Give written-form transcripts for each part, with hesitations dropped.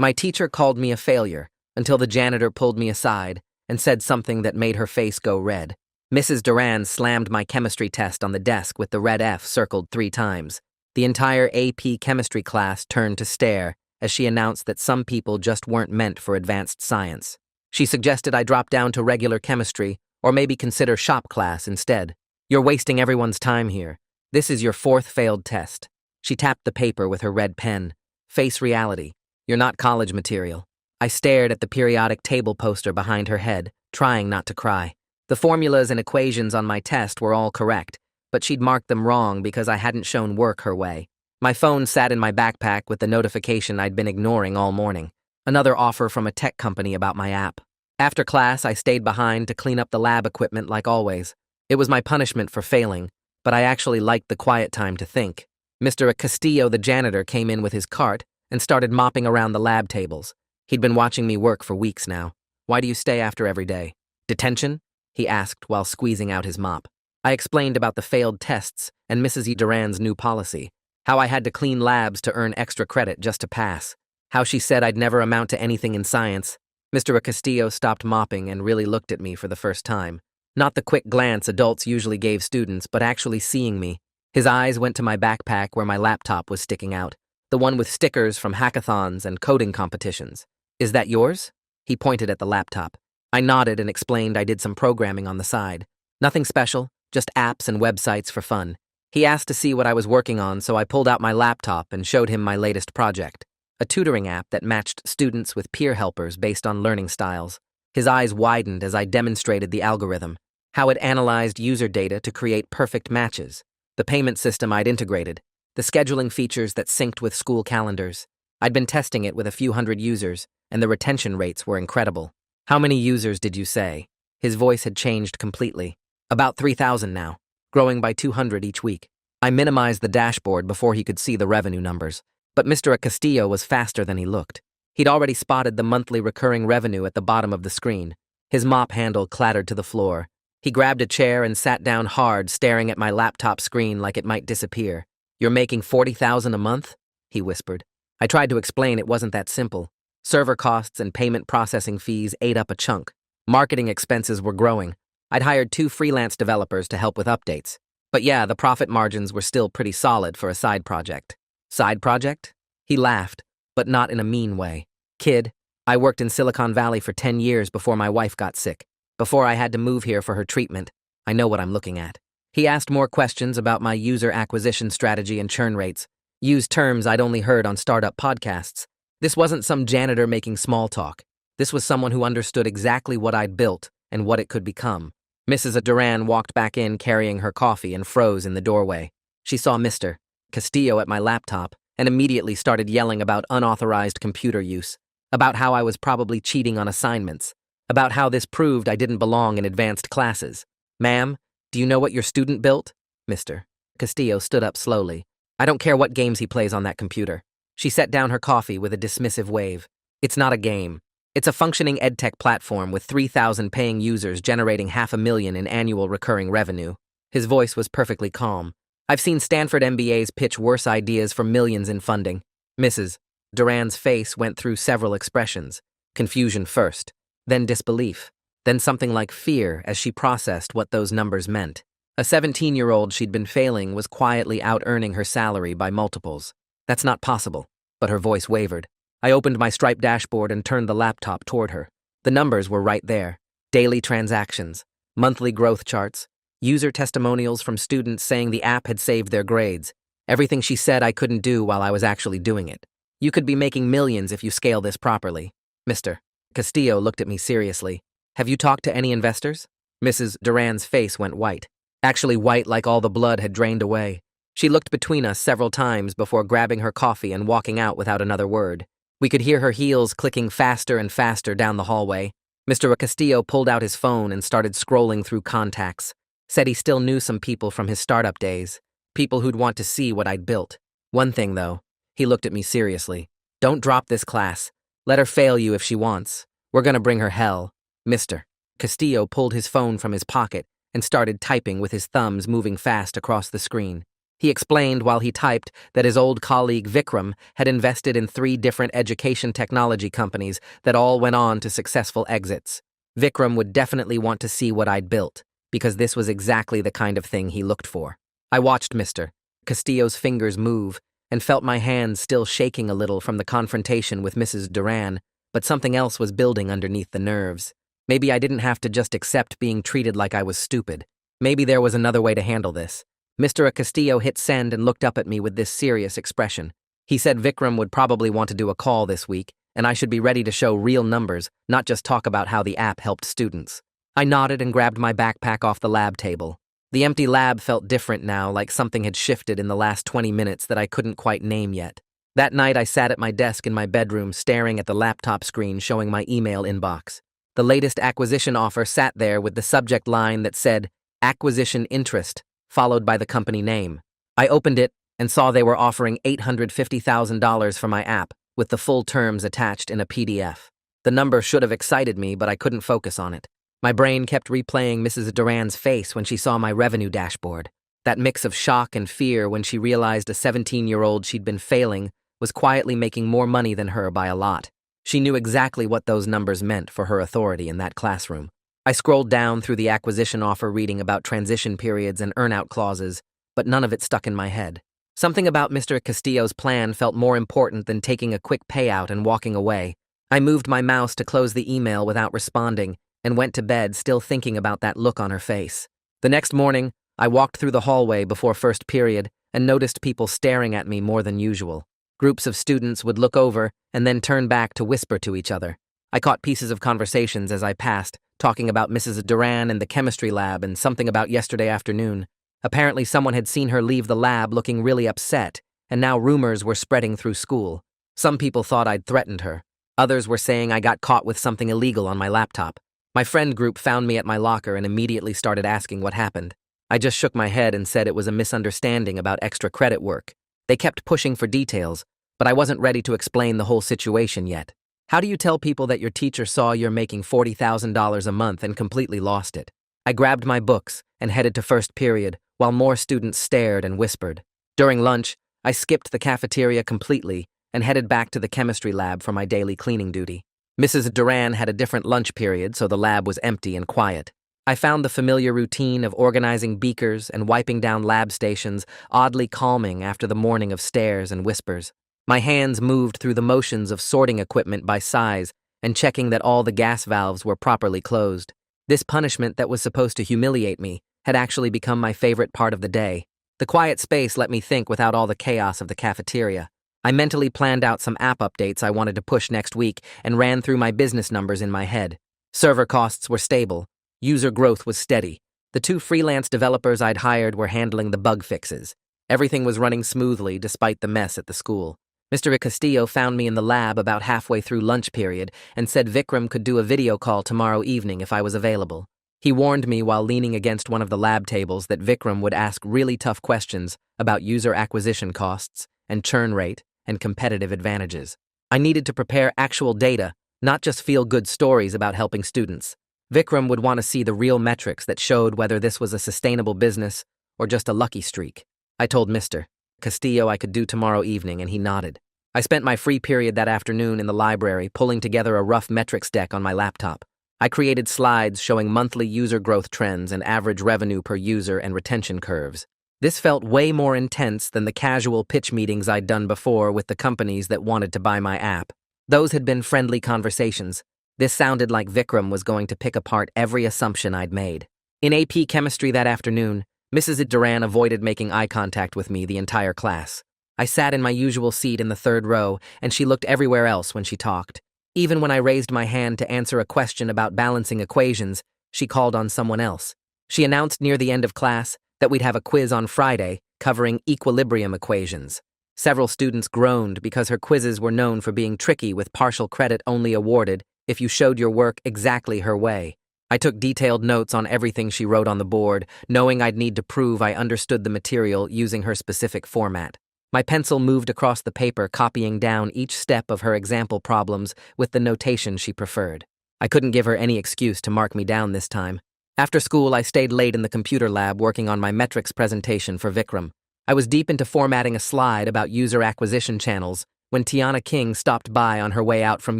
My teacher called me a failure until the janitor pulled me aside and said something that made her face go red. Mrs. Duran slammed my chemistry test on the desk with the red F circled 3 times. The entire AP chemistry class turned to stare as she announced that some people just weren't meant for advanced science. She suggested I drop down to regular chemistry or maybe consider shop class instead. You're wasting everyone's time here. This is your 4th failed test. She tapped the paper with her red pen. Face reality. You're not college material. I stared at the periodic table poster behind her head, trying not to cry. The formulas and equations on my test were all correct, but she'd marked them wrong because I hadn't shown work her way. My phone sat in my backpack with the notification I'd been ignoring all morning. Another offer from a tech company about my app. After class, I stayed behind to clean up the lab equipment like always. It was my punishment for failing, but I actually liked the quiet time to think. Mr. Castillo, the janitor, came in with his cart and started mopping around the lab tables. He'd been watching me work for weeks now. Why do you stay after every day? Detention? He asked while squeezing out his mop. I explained about the failed tests and Mrs. Duran's new policy, how I had to clean labs to earn extra credit just to pass, how she said I'd never amount to anything in science. Mr. Castillo stopped mopping and really looked at me for the first time. Not the quick glance adults usually gave students, but actually seeing me. His eyes went to my backpack where my laptop was sticking out, the one with stickers from hackathons and coding competitions. Is that yours? He pointed at the laptop. I nodded and explained I did some programming on the side. Nothing special, just apps and websites for fun. He asked to see what I was working on, so I pulled out my laptop and showed him my latest project, a tutoring app that matched students with peer helpers based on learning styles. His eyes widened as I demonstrated the algorithm, how it analyzed user data to create perfect matches, the payment system I'd integrated, the scheduling features that synced with school calendars. I'd been testing it with a few hundred users, and the retention rates were incredible. How many users did you say? His voice had changed completely. About 3,000 now, growing by 200 each week. I minimized the dashboard before he could see the revenue numbers, but Mr. Castillo was faster than he looked. He'd already spotted the monthly recurring revenue at the bottom of the screen. His mop handle clattered to the floor. He grabbed a chair and sat down hard, staring at my laptop screen like it might disappear. You're making $40,000 a month? He whispered. I tried to explain it wasn't that simple. Server costs and payment processing fees ate up a chunk. Marketing expenses were growing. I'd hired 2 freelance developers to help with updates. But yeah, the profit margins were still pretty solid for a side project. Side project? He laughed, but not in a mean way. Kid, I worked in Silicon Valley for 10 years before my wife got sick. Before I had to move here for her treatment, I know what I'm looking at. He asked more questions about my user acquisition strategy and churn rates, used terms I'd only heard on startup podcasts. This wasn't some janitor making small talk. This was someone who understood exactly what I'd built and what it could become. Mrs. Duran walked back in carrying her coffee and froze in the doorway. She saw Mr. Castillo at my laptop and immediately started yelling about unauthorized computer use, about how I was probably cheating on assignments, about how this proved I didn't belong in advanced classes. Ma'am, do you know what your student built? Mr. Castillo stood up slowly. I don't care what games he plays on that computer. She set down her coffee with a dismissive wave. It's not a game. It's a functioning edtech platform with 3,000 paying users generating $500,000 in annual recurring revenue. His voice was perfectly calm. I've seen Stanford MBAs pitch worse ideas for millions in funding. Mrs. Duran's face went through several expressions. Confusion first, then disbelief, then something like fear as she processed what those numbers meant. A 17-year-old she'd been failing was quietly out-earning her salary by multiples. That's not possible, but her voice wavered. I opened my striped dashboard and turned the laptop toward her. The numbers were right there. Daily transactions, monthly growth charts, user testimonials from students saying the app had saved their grades. Everything she said I couldn't do while I was actually doing it. You could be making millions if you scale this properly. Mr. Castillo looked at me seriously. Have you talked to any investors? Mrs. Duran's face went white. Actually white like all the blood had drained away. She looked between us several times before grabbing her coffee and walking out without another word. We could hear her heels clicking faster and faster down the hallway. Mr. Castillo pulled out his phone and started scrolling through contacts. Said he still knew some people from his startup days, people who'd want to see what I'd built. One thing, though, he looked at me seriously. Don't drop this class. Let her fail you if she wants. We're gonna bring her hell. Mr. Castillo pulled his phone from his pocket and started typing with his thumbs moving fast across the screen. He explained while he typed that his old colleague Vikram had invested in 3 different education technology companies that all went on to successful exits. Vikram would definitely want to see what I'd built, because this was exactly the kind of thing he looked for. I watched Mr. Castillo's fingers move and felt my hands still shaking a little from the confrontation with Mrs. Duran, but something else was building underneath the nerves. Maybe I didn't have to just accept being treated like I was stupid. Maybe there was another way to handle this. Mr. Castillo hit send and looked up at me with this serious expression. He said Vikram would probably want to do a call this week, and I should be ready to show real numbers, not just talk about how the app helped students. I nodded and grabbed my backpack off the lab table. The empty lab felt different now, like something had shifted in the last 20 minutes that I couldn't quite name yet. That night, I sat at my desk in my bedroom, staring at the laptop screen showing my email inbox. The latest acquisition offer sat there with the subject line that said, "Acquisition Interest," followed by the company name. I opened it and saw they were offering $850,000 for my app, with the full terms attached in a PDF. The number should have excited me, but I couldn't focus on it. My brain kept replaying Mrs. Duran's face when she saw my revenue dashboard. That mix of shock and fear when she realized a 17-year-old she'd been failing was quietly making more money than her by a lot. She knew exactly what those numbers meant for her authority in that classroom. I scrolled down through the acquisition offer reading about transition periods and earn-out clauses, but none of it stuck in my head. Something about Mr. Castillo's plan felt more important than taking a quick payout and walking away. I moved my mouse to close the email without responding and went to bed still thinking about that look on her face. The next morning, I walked through the hallway before first period and noticed people staring at me more than usual. Groups of students would look over and then turn back to whisper to each other. I caught pieces of conversations as I passed, talking about Mrs. Duran and the chemistry lab and something about yesterday afternoon. Apparently someone had seen her leave the lab looking really upset, and now rumors were spreading through school. Some people thought I'd threatened her. Others were saying I got caught with something illegal on my laptop. My friend group found me at my locker and immediately started asking what happened. I just shook my head and said it was a misunderstanding about extra credit work. They kept pushing for details, but I wasn't ready to explain the whole situation yet. How do you tell people that your teacher saw you're making $40,000 a month and completely lost it? I grabbed my books and headed to first period, while more students stared and whispered. During lunch, I skipped the cafeteria completely and headed back to the chemistry lab for my daily cleaning duty. Mrs. Duran had a different lunch period, so the lab was empty and quiet. I found the familiar routine of organizing beakers and wiping down lab stations oddly calming after the morning of stares and whispers. My hands moved through the motions of sorting equipment by size and checking that all the gas valves were properly closed. This punishment that was supposed to humiliate me had actually become my favorite part of the day. The quiet space let me think without all the chaos of the cafeteria. I mentally planned out some app updates I wanted to push next week and ran through my business numbers in my head. Server costs were stable. User growth was steady. The 2 freelance developers I'd hired were handling the bug fixes. Everything was running smoothly despite the mess at the school. Mr. Castillo found me in the lab about halfway through lunch period and said Vikram could do a video call tomorrow evening if I was available. He warned me while leaning against one of the lab tables that Vikram would ask really tough questions about user acquisition costs and churn rate and competitive advantages. I needed to prepare actual data, not just feel-good stories about helping students. Vikram would want to see the real metrics that showed whether this was a sustainable business or just a lucky streak. I told Mr. Castillo I could do tomorrow evening, and he nodded. I spent my free period that afternoon in the library pulling together a rough metrics deck on my laptop. I created slides showing monthly user growth trends and average revenue per user and retention curves. This felt way more intense than the casual pitch meetings I'd done before with the companies that wanted to buy my app. Those had been friendly conversations. This sounded like Vikram was going to pick apart every assumption I'd made. In AP Chemistry that afternoon, Mrs. Duran avoided making eye contact with me the entire class. I sat in my usual seat in the 3rd row, and she looked everywhere else when she talked. Even when I raised my hand to answer a question about balancing equations, she called on someone else. She announced near the end of class that we'd have a quiz on Friday covering equilibrium equations. Several students groaned because her quizzes were known for being tricky with partial credit only awarded if you showed your work exactly her way. I took detailed notes on everything she wrote on the board, knowing I'd need to prove I understood the material using her specific format. My pencil moved across the paper, copying down each step of her example problems with the notation she preferred. I couldn't give her any excuse to mark me down this time. After school, I stayed late in the computer lab working on my metrics presentation for Vikram. I was deep into formatting a slide about user acquisition channels when Tiana King stopped by on her way out from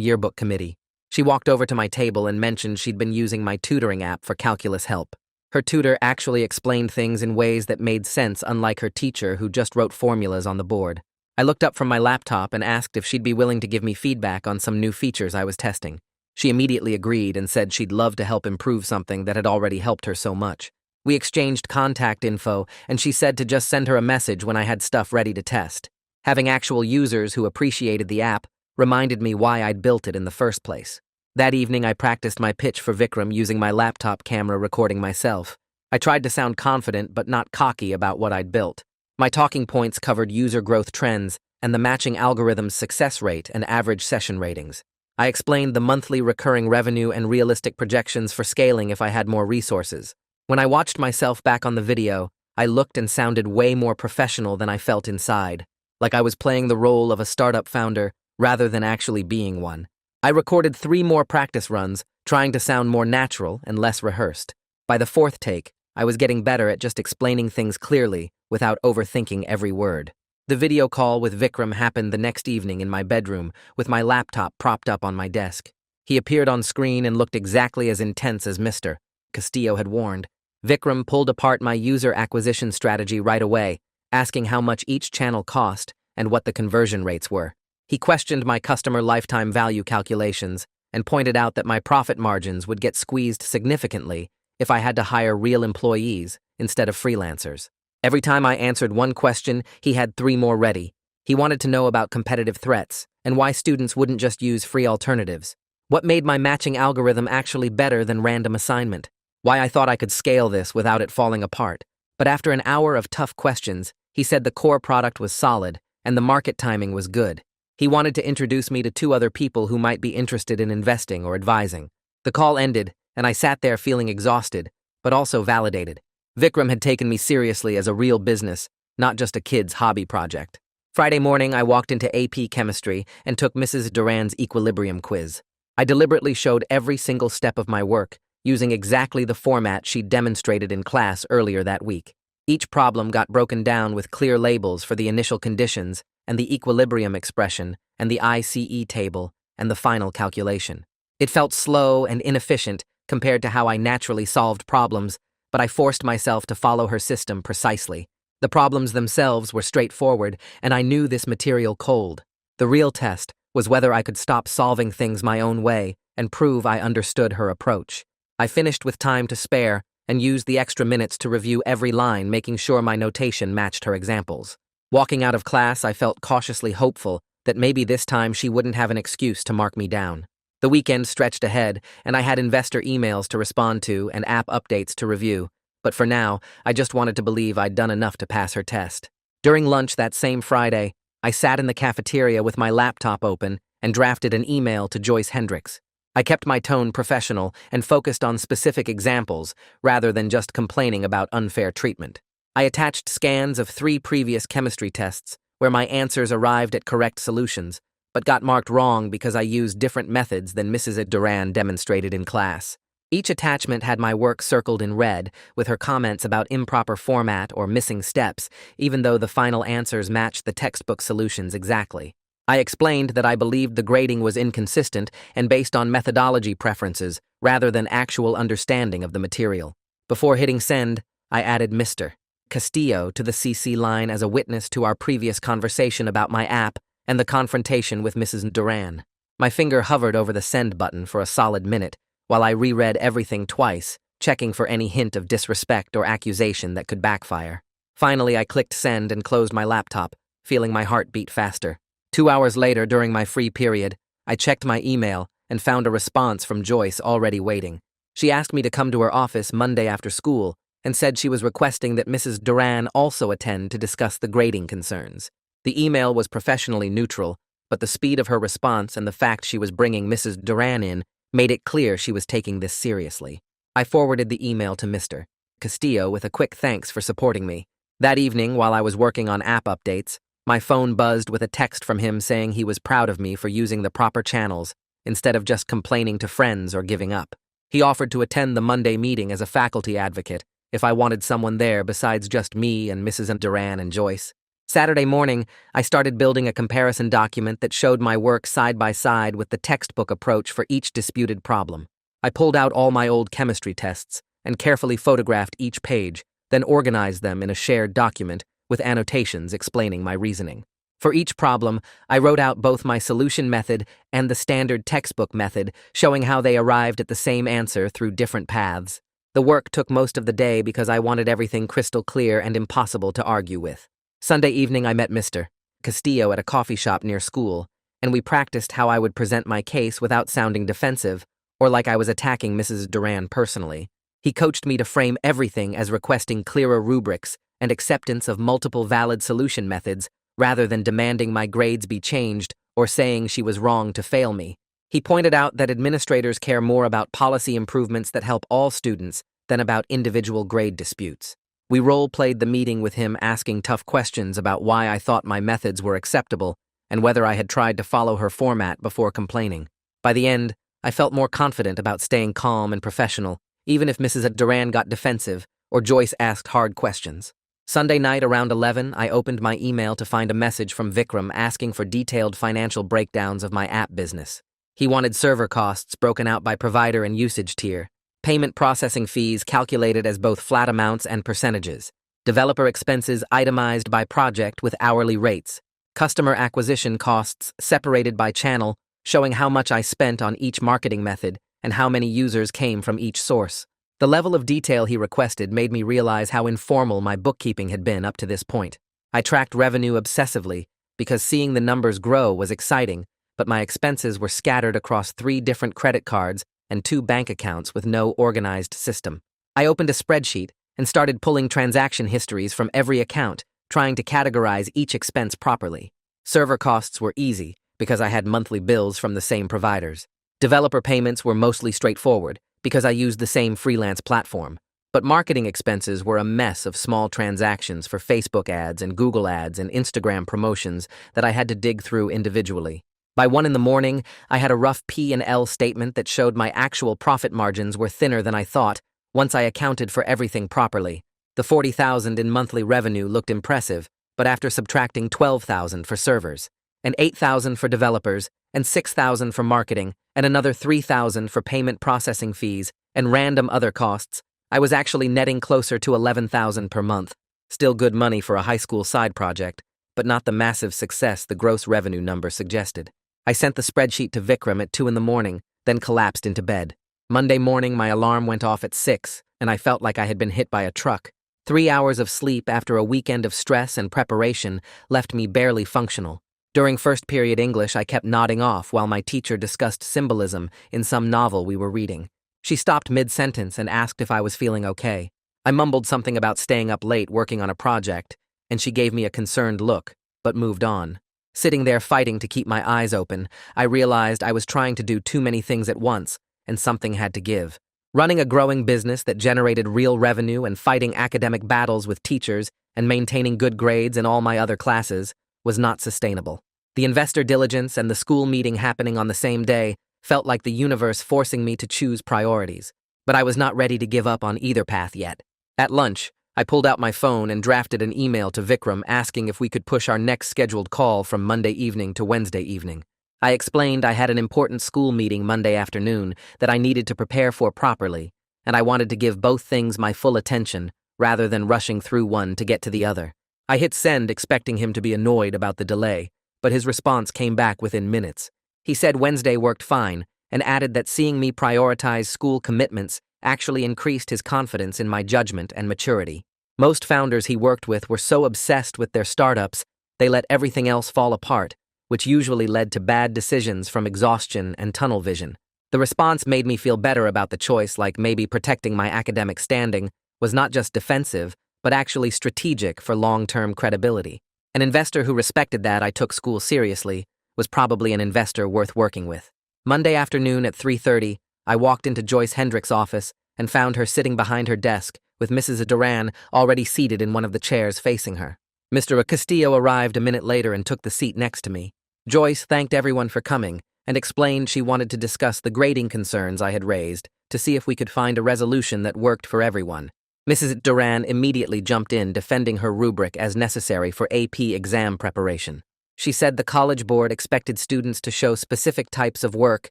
yearbook committee. She walked over to my table and mentioned she'd been using my tutoring app for calculus help. Her tutor actually explained things in ways that made sense, unlike her teacher who just wrote formulas on the board. I looked up from my laptop and asked if she'd be willing to give me feedback on some new features I was testing. She immediately agreed and said she'd love to help improve something that had already helped her so much. We exchanged contact info, and she said to just send her a message when I had stuff ready to test. Having actual users who appreciated the app reminded me why I'd built it in the first place. That evening, I practiced my pitch for Vikram using my laptop camera recording myself. I tried to sound confident but not cocky about what I'd built. My talking points covered user growth trends and the matching algorithm's success rate and average session ratings. I explained the monthly recurring revenue and realistic projections for scaling if I had more resources. When I watched myself back on the video, I looked and sounded way more professional than I felt inside, like I was playing the role of a startup founder rather than actually being one. I recorded 3 more practice runs, trying to sound more natural and less rehearsed. By the 4th take, I was getting better at just explaining things clearly without overthinking every word. The video call with Vikram happened the next evening in my bedroom, with my laptop propped up on my desk. He appeared on screen and looked exactly as intense as Mr. Castillo had warned. Vikram pulled apart my user acquisition strategy right away, asking how much each channel cost and what the conversion rates were. He questioned my customer lifetime value calculations and pointed out that my profit margins would get squeezed significantly if I had to hire real employees instead of freelancers. Every time I answered one question, he had 3 more ready. He wanted to know about competitive threats and why students wouldn't just use free alternatives. What made my matching algorithm actually better than random assignment? Why I thought I could scale this without it falling apart. But after an hour of tough questions, he said the core product was solid and the market timing was good. He wanted to introduce me to 2 other people who might be interested in investing or advising. The call ended, and I sat there feeling exhausted, but also validated. Vikram had taken me seriously as a real business, not just a kid's hobby project. Friday morning, I walked into AP Chemistry and took Mrs. Duran's equilibrium quiz. I deliberately showed every single step of my work, using exactly the format she'd demonstrated in class earlier that week. Each problem got broken down with clear labels for the initial conditions and the equilibrium expression and the ICE table and the final calculation. It felt slow and inefficient compared to how I naturally solved problems, but I forced myself to follow her system precisely. The problems themselves were straightforward, and I knew this material cold. The real test was whether I could stop solving things my own way and prove I understood her approach. I finished with time to spare and used the extra minutes to review every line, making sure my notation matched her examples. Walking out of class, I felt cautiously hopeful that maybe this time she wouldn't have an excuse to mark me down. The weekend stretched ahead, and I had investor emails to respond to and app updates to review, but for now, I just wanted to believe I'd done enough to pass her test. During lunch that same Friday, I sat in the cafeteria with my laptop open and drafted an email to Joyce Hendricks. I kept my tone professional and focused on specific examples rather than just complaining about unfair treatment. I attached scans of 3 previous chemistry tests where my answers arrived at correct solutions, but got marked wrong because I used different methods than Mrs. Duran demonstrated in class. Each attachment had my work circled in red, with her comments about improper format or missing steps, even though the final answers matched the textbook solutions exactly. I explained that I believed the grading was inconsistent and based on methodology preferences rather than actual understanding of the material. Before hitting send, I added Mr. Castillo to the CC line as a witness to our previous conversation about my app and the confrontation with Mrs. Duran. My finger hovered over the send button for a solid minute while I reread everything twice, checking for any hint of disrespect or accusation that could backfire. Finally, I clicked send and closed my laptop, feeling my heart beat faster. 2 hours later, during my free period, I checked my email and found a response from Joyce already waiting. She asked me to come to her office Monday after school and said she was requesting that Mrs. Duran also attend to discuss the grading concerns. The email was professionally neutral, but the speed of her response and the fact she was bringing Mrs. Duran in made it clear she was taking this seriously. I forwarded the email to Mr. Castillo with a quick thanks for supporting me. That evening, while I was working on app updates, my phone buzzed with a text from him saying he was proud of me for using the proper channels instead of just complaining to friends or giving up. He offered to attend the Monday meeting as a faculty advocate if I wanted someone there besides just me and Mrs. Duran and Joyce. Saturday morning, I started building a comparison document that showed my work side by side with the textbook approach for each disputed problem. I pulled out all my old chemistry tests and carefully photographed each page, then organized them in a shared document with annotations explaining my reasoning. For each problem, I wrote out both my solution method and the standard textbook method, showing how they arrived at the same answer through different paths. The work took most of the day because I wanted everything crystal clear and impossible to argue with. Sunday evening, I met Mr. Castillo at a coffee shop near school, and we practiced how I would present my case without sounding defensive or like I was attacking Mrs. Duran personally. He coached me to frame everything as requesting clearer rubrics and acceptance of multiple valid solution methods rather than demanding my grades be changed or saying she was wrong to fail me. He pointed out that administrators care more about policy improvements that help all students than about individual grade disputes. We role-played the meeting with him asking tough questions about why I thought my methods were acceptable and whether I had tried to follow her format before complaining. By the end, I felt more confident about staying calm and professional, even if Mrs. Duran got defensive or Joyce asked hard questions. Sunday night around 11, I opened my email to find a message from Vikram asking for detailed financial breakdowns of my app business. He wanted server costs broken out by provider and usage tier, payment processing fees calculated as both flat amounts and percentages, developer expenses itemized by project with hourly rates, customer acquisition costs separated by channel, showing how much I spent on each marketing method and how many users came from each source. The level of detail he requested made me realize how informal my bookkeeping had been up to this point. I tracked revenue obsessively because seeing the numbers grow was exciting, but my expenses were scattered across 3 different credit cards and 2 bank accounts with no organized system. I opened a spreadsheet and started pulling transaction histories from every account, trying to categorize each expense properly. Server costs were easy because I had monthly bills from the same providers. Developer payments were mostly straightforward because I used the same freelance platform. But marketing expenses were a mess of small transactions for Facebook ads and Google ads and Instagram promotions that I had to dig through individually. By 1 in the morning, I had a rough P&L statement that showed my actual profit margins were thinner than I thought once I accounted for everything properly. The $40,000 in monthly revenue looked impressive, but after subtracting $12,000 for servers, and $8,000 for developers, and $6,000 for marketing, and another $3,000 for payment processing fees, and random other costs, I was actually netting closer to $11,000 per month. Still good money for a high school side project, but not the massive success the gross revenue number suggested. I sent the spreadsheet to Vikram at 2 in the morning, then collapsed into bed. Monday morning, my alarm went off at 6, and I felt like I had been hit by a truck. 3 hours of sleep after a weekend of stress and preparation left me barely functional. During first period English, I kept nodding off while my teacher discussed symbolism in some novel we were reading. She stopped mid-sentence and asked if I was feeling okay. I mumbled something about staying up late working on a project, and she gave me a concerned look, but moved on. Sitting there fighting to keep my eyes open, I realized I was trying to do too many things at once, and something had to give. Running a growing business that generated real revenue and fighting academic battles with teachers and maintaining good grades in all my other classes was not sustainable. The investor diligence and the school meeting happening on the same day felt like the universe forcing me to choose priorities, but I was not ready to give up on either path yet. At lunch, I pulled out my phone and drafted an email to Vikram asking if we could push our next scheduled call from Monday evening to Wednesday evening. I explained I had an important school meeting Monday afternoon that I needed to prepare for properly, and I wanted to give both things my full attention rather than rushing through one to get to the other. I hit send expecting him to be annoyed about the delay, but his response came back within minutes. He said Wednesday worked fine and added that seeing me prioritize school commitments actually increased his confidence in my judgment and maturity. Most founders he worked with were so obsessed with their startups, they let everything else fall apart, which usually led to bad decisions from exhaustion and tunnel vision. The response made me feel better about the choice, like maybe protecting my academic standing was not just defensive, but actually strategic for long-term credibility. An investor who respected that I took school seriously was probably an investor worth working with. Monday afternoon at 3:30, I walked into Joyce Hendrick's office and found her sitting behind her desk with Mrs. Duran already seated in one of the chairs facing her. Mr. Castillo arrived a minute later and took the seat next to me. Joyce thanked everyone for coming and explained she wanted to discuss the grading concerns I had raised to see if we could find a resolution that worked for everyone. Mrs. Duran immediately jumped in, defending her rubric as necessary for AP exam preparation. She said the College Board expected students to show specific types of work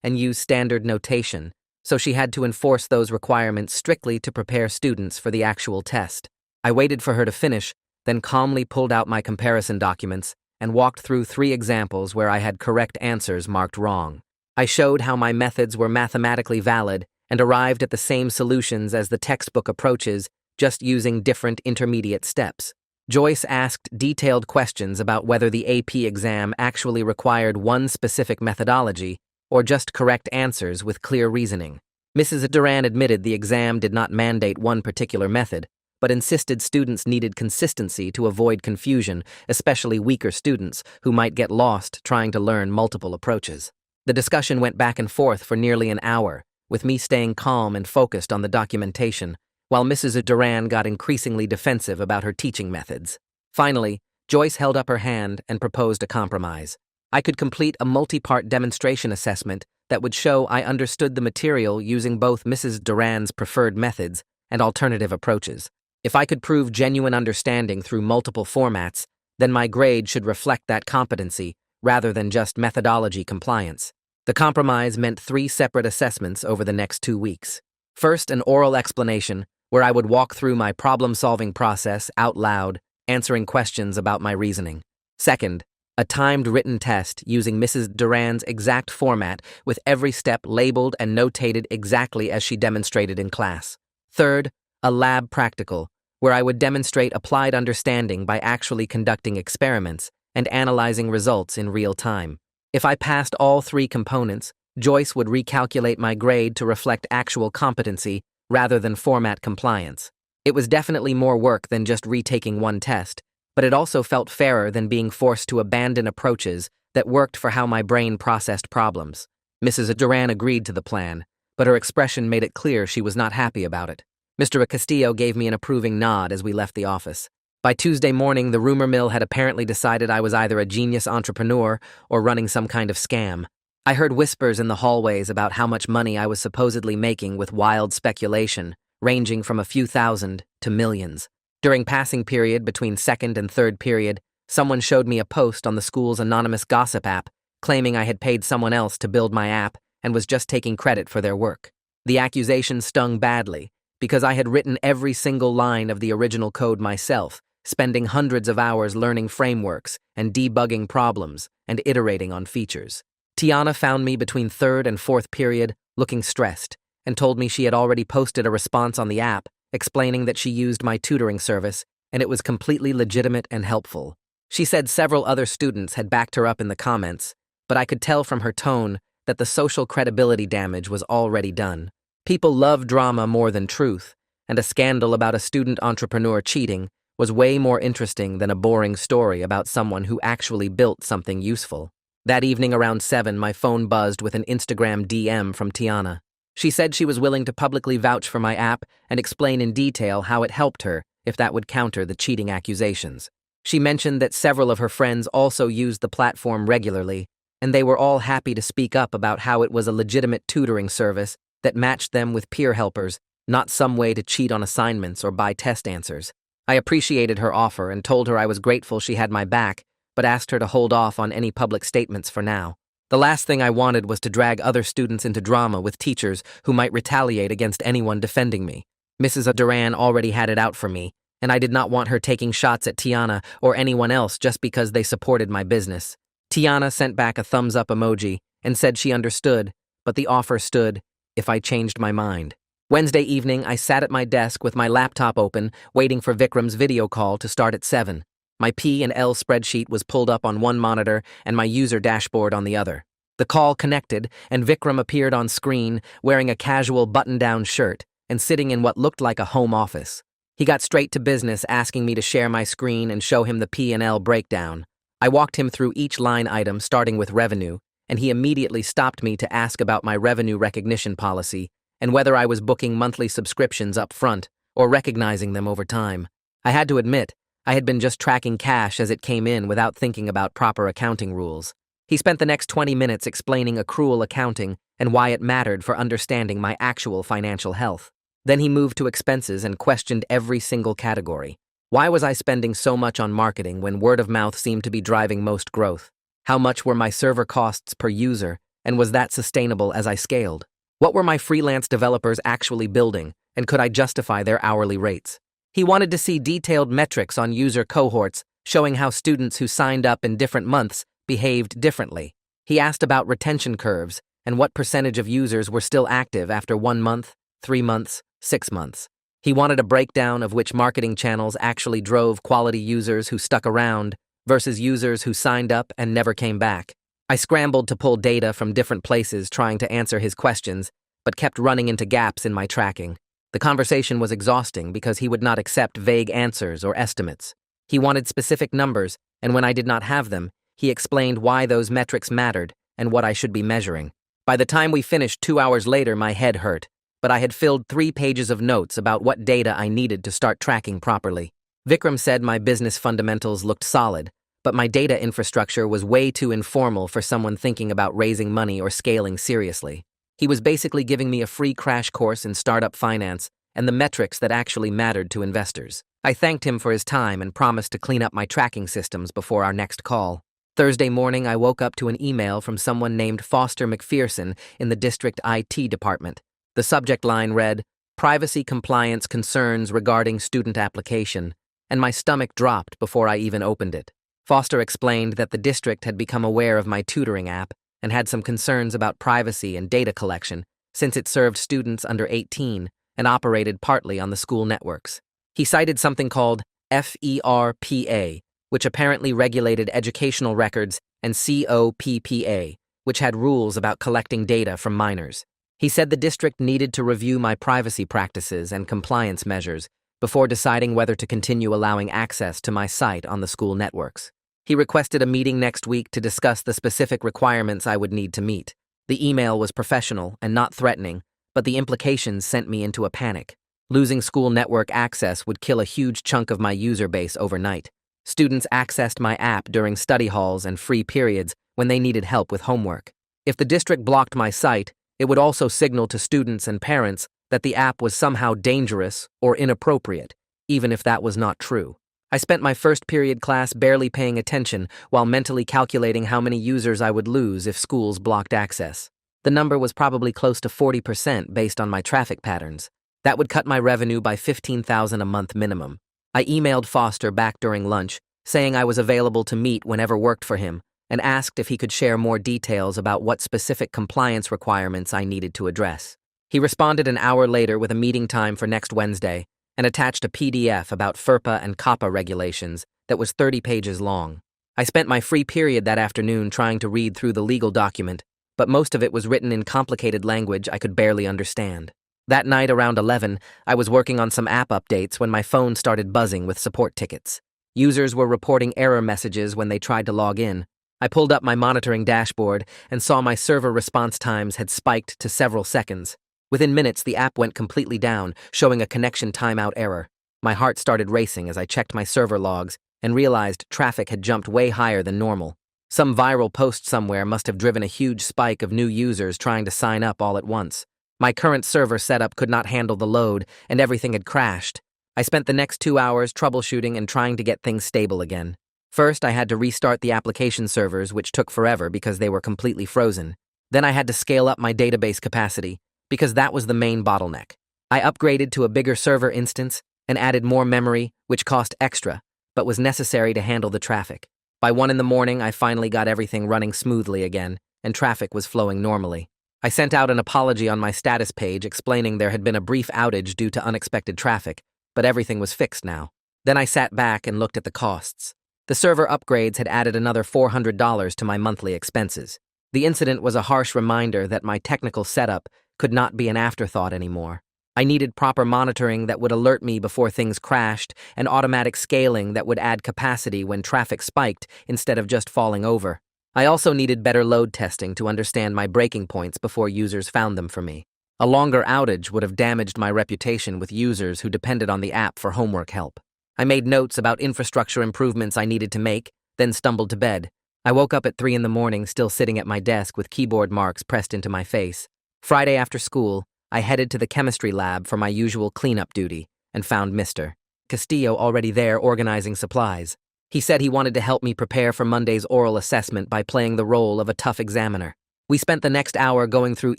and use standard notation, so she had to enforce those requirements strictly to prepare students for the actual test. I waited for her to finish, then calmly pulled out my comparison documents and walked through 3 examples where I had correct answers marked wrong. I showed how my methods were mathematically valid and arrived at the same solutions as the textbook approaches, just using different intermediate steps. Joyce asked detailed questions about whether the AP exam actually required one specific methodology or just correct answers with clear reasoning. Mrs. Duran admitted the exam did not mandate one particular method, but insisted students needed consistency to avoid confusion, especially weaker students who might get lost trying to learn multiple approaches. The discussion went back and forth for nearly an hour, with me staying calm and focused on the documentation, while Mrs. Duran got increasingly defensive about her teaching methods. Finally, Joyce held up her hand and proposed a compromise. I could complete a multi-part demonstration assessment that would show I understood the material using both Mrs. Duran's preferred methods and alternative approaches. If I could prove genuine understanding through multiple formats, then my grade should reflect that competency rather than just methodology compliance. The compromise meant 3 separate assessments over the next 2 weeks. First, an oral explanation, where I would walk through my problem-solving process out loud, answering questions about my reasoning. Second, a timed written test using Mrs. Duran's exact format with every step labeled and notated exactly as she demonstrated in class. Third, a lab practical, where I would demonstrate applied understanding by actually conducting experiments and analyzing results in real time. If I passed all 3 components, Joyce would recalculate my grade to reflect actual competency rather than format compliance. It was definitely more work than just retaking one test, but it also felt fairer than being forced to abandon approaches that worked for how my brain processed problems. Mrs. Duran agreed to the plan, but her expression made it clear she was not happy about it. Mr. Castillo gave me an approving nod as we left the office. By Tuesday morning, the rumor mill had apparently decided I was either a genius entrepreneur or running some kind of scam. I heard whispers in the hallways about how much money I was supposedly making with wild speculation, ranging from a few thousand to millions. During passing period between 2nd and 3rd period, someone showed me a post on the school's anonymous gossip app, claiming I had paid someone else to build my app and was just taking credit for their work. The accusation stung badly, because I had written every single line of the original code myself, spending hundreds of hours learning frameworks and debugging problems and iterating on features. Tiana found me between 3rd and 4th period, looking stressed, and told me she had already posted a response on the app, explaining that she used my tutoring service, and it was completely legitimate and helpful. She said several other students had backed her up in the comments, but I could tell from her tone that the social credibility damage was already done. People love drama more than truth, and a scandal about a student entrepreneur cheating was way more interesting than a boring story about someone who actually built something useful. That evening around 7, my phone buzzed with an Instagram DM from Tiana. She said she was willing to publicly vouch for my app and explain in detail how it helped her if that would counter the cheating accusations. She mentioned that several of her friends also used the platform regularly, and they were all happy to speak up about how it was a legitimate tutoring service that matched them with peer helpers, not some way to cheat on assignments or buy test answers. I appreciated her offer and told her I was grateful she had my back, but asked her to hold off on any public statements for now. The last thing I wanted was to drag other students into drama with teachers who might retaliate against anyone defending me. Mrs. Duran already had it out for me, and I did not want her taking shots at Tiana or anyone else just because they supported my business. Tiana sent back a thumbs-up emoji and said she understood, but the offer stood if I changed my mind. Wednesday evening, I sat at my desk with my laptop open, waiting for Vikram's video call to start at 7. My P&L spreadsheet was pulled up on one monitor and my user dashboard on the other. The call connected, and Vikram appeared on screen wearing a casual button-down shirt and sitting in what looked like a home office. He got straight to business, asking me to share my screen and show him the P&L breakdown. I walked him through each line item, starting with revenue, and he immediately stopped me to ask about my revenue recognition policy and whether I was booking monthly subscriptions up front or recognizing them over time. I had to admit, I had been just tracking cash as it came in without thinking about proper accounting rules. He spent the next 20 minutes explaining accrual accounting and why it mattered for understanding my actual financial health. Then he moved to expenses and questioned every single category. Why was I spending so much on marketing when word of mouth seemed to be driving most growth? How much were my server costs per user, and was that sustainable as I scaled? What were my freelance developers actually building, and could I justify their hourly rates? He wanted to see detailed metrics on user cohorts, showing how students who signed up in different months behaved differently. He asked about retention curves and what percentage of users were still active after 1 month, 3 months, 6 months. He wanted a breakdown of which marketing channels actually drove quality users who stuck around versus users who signed up and never came back. I scrambled to pull data from different places trying to answer his questions, but kept running into gaps in my tracking. The conversation was exhausting because he would not accept vague answers or estimates. He wanted specific numbers, and when I did not have them, he explained why those metrics mattered and what I should be measuring. By the time we finished 2 hours later, my head hurt, but I had filled 3 pages of notes about what data I needed to start tracking properly. Vikram said my business fundamentals looked solid, but my data infrastructure was way too informal for someone thinking about raising money or scaling seriously. He was basically giving me a free crash course in startup finance and the metrics that actually mattered to investors. I thanked him for his time and promised to clean up my tracking systems before our next call. Thursday morning, I woke up to an email from someone named Foster McPherson in the district IT department. The subject line read, "Privacy compliance concerns regarding student application," and my stomach dropped before I even opened it. Foster explained that the district had become aware of my tutoring app and had some concerns about privacy and data collection since it served students under 18 and operated partly on the school networks. He cited something called FERPA, which apparently regulated educational records, and COPPA, which had rules about collecting data from minors. He said the district needed to review my privacy practices and compliance measures before deciding whether to continue allowing access to my site on the school networks. He requested a meeting next week to discuss the specific requirements I would need to meet. The email was professional and not threatening, but the implications sent me into a panic. Losing school network access would kill a huge chunk of my user base overnight. Students accessed my app during study halls and free periods when they needed help with homework. If the district blocked my site, it would also signal to students and parents that the app was somehow dangerous or inappropriate, even if that was not true. I spent my first period class barely paying attention while mentally calculating how many users I would lose if schools blocked access. The number was probably close to 40% based on my traffic patterns. That would cut my revenue by $15,000 a month minimum. I emailed Foster back during lunch, saying I was available to meet whenever worked for him, and asked if he could share more details about what specific compliance requirements I needed to address. He responded an hour later with a meeting time for next Wednesday and attached a PDF about FERPA and COPPA regulations that was 30 pages long. I spent my free period that afternoon trying to read through the legal document, but most of it was written in complicated language I could barely understand. That night around 11, I was working on some app updates when my phone started buzzing with support tickets. Users were reporting error messages when they tried to log in. I pulled up my monitoring dashboard and saw my server response times had spiked to several seconds. Within minutes, the app went completely down, showing a connection timeout error. My heart started racing as I checked my server logs and realized traffic had jumped way higher than normal. Some viral post somewhere must have driven a huge spike of new users trying to sign up all at once. My current server setup could not handle the load, and everything had crashed. I spent the next 2 hours troubleshooting and trying to get things stable again. First, I had to restart the application servers, which took forever because they were completely frozen. Then I had to scale up my database capacity, because that was the main bottleneck. I upgraded to a bigger server instance and added more memory, which cost extra, but was necessary to handle the traffic. By 1 in the morning, I finally got everything running smoothly again, and traffic was flowing normally. I sent out an apology on my status page explaining there had been a brief outage due to unexpected traffic, but everything was fixed now. Then I sat back and looked at the costs. The server upgrades had added another $400 to my monthly expenses. The incident was a harsh reminder that my technical setup could not be an afterthought anymore. I needed proper monitoring that would alert me before things crashed and automatic scaling that would add capacity when traffic spiked instead of just falling over. I also needed better load testing to understand my breaking points before users found them for me. A longer outage would have damaged my reputation with users who depended on the app for homework help. I made notes about infrastructure improvements I needed to make, then stumbled to bed. I woke up at 3 in the morning, still sitting at my desk with keyboard marks pressed into my face. Friday after school, I headed to the chemistry lab for my usual cleanup duty and found Mr. Castillo already there organizing supplies. He said he wanted to help me prepare for Monday's oral assessment by playing the role of a tough examiner. We spent the next hour going through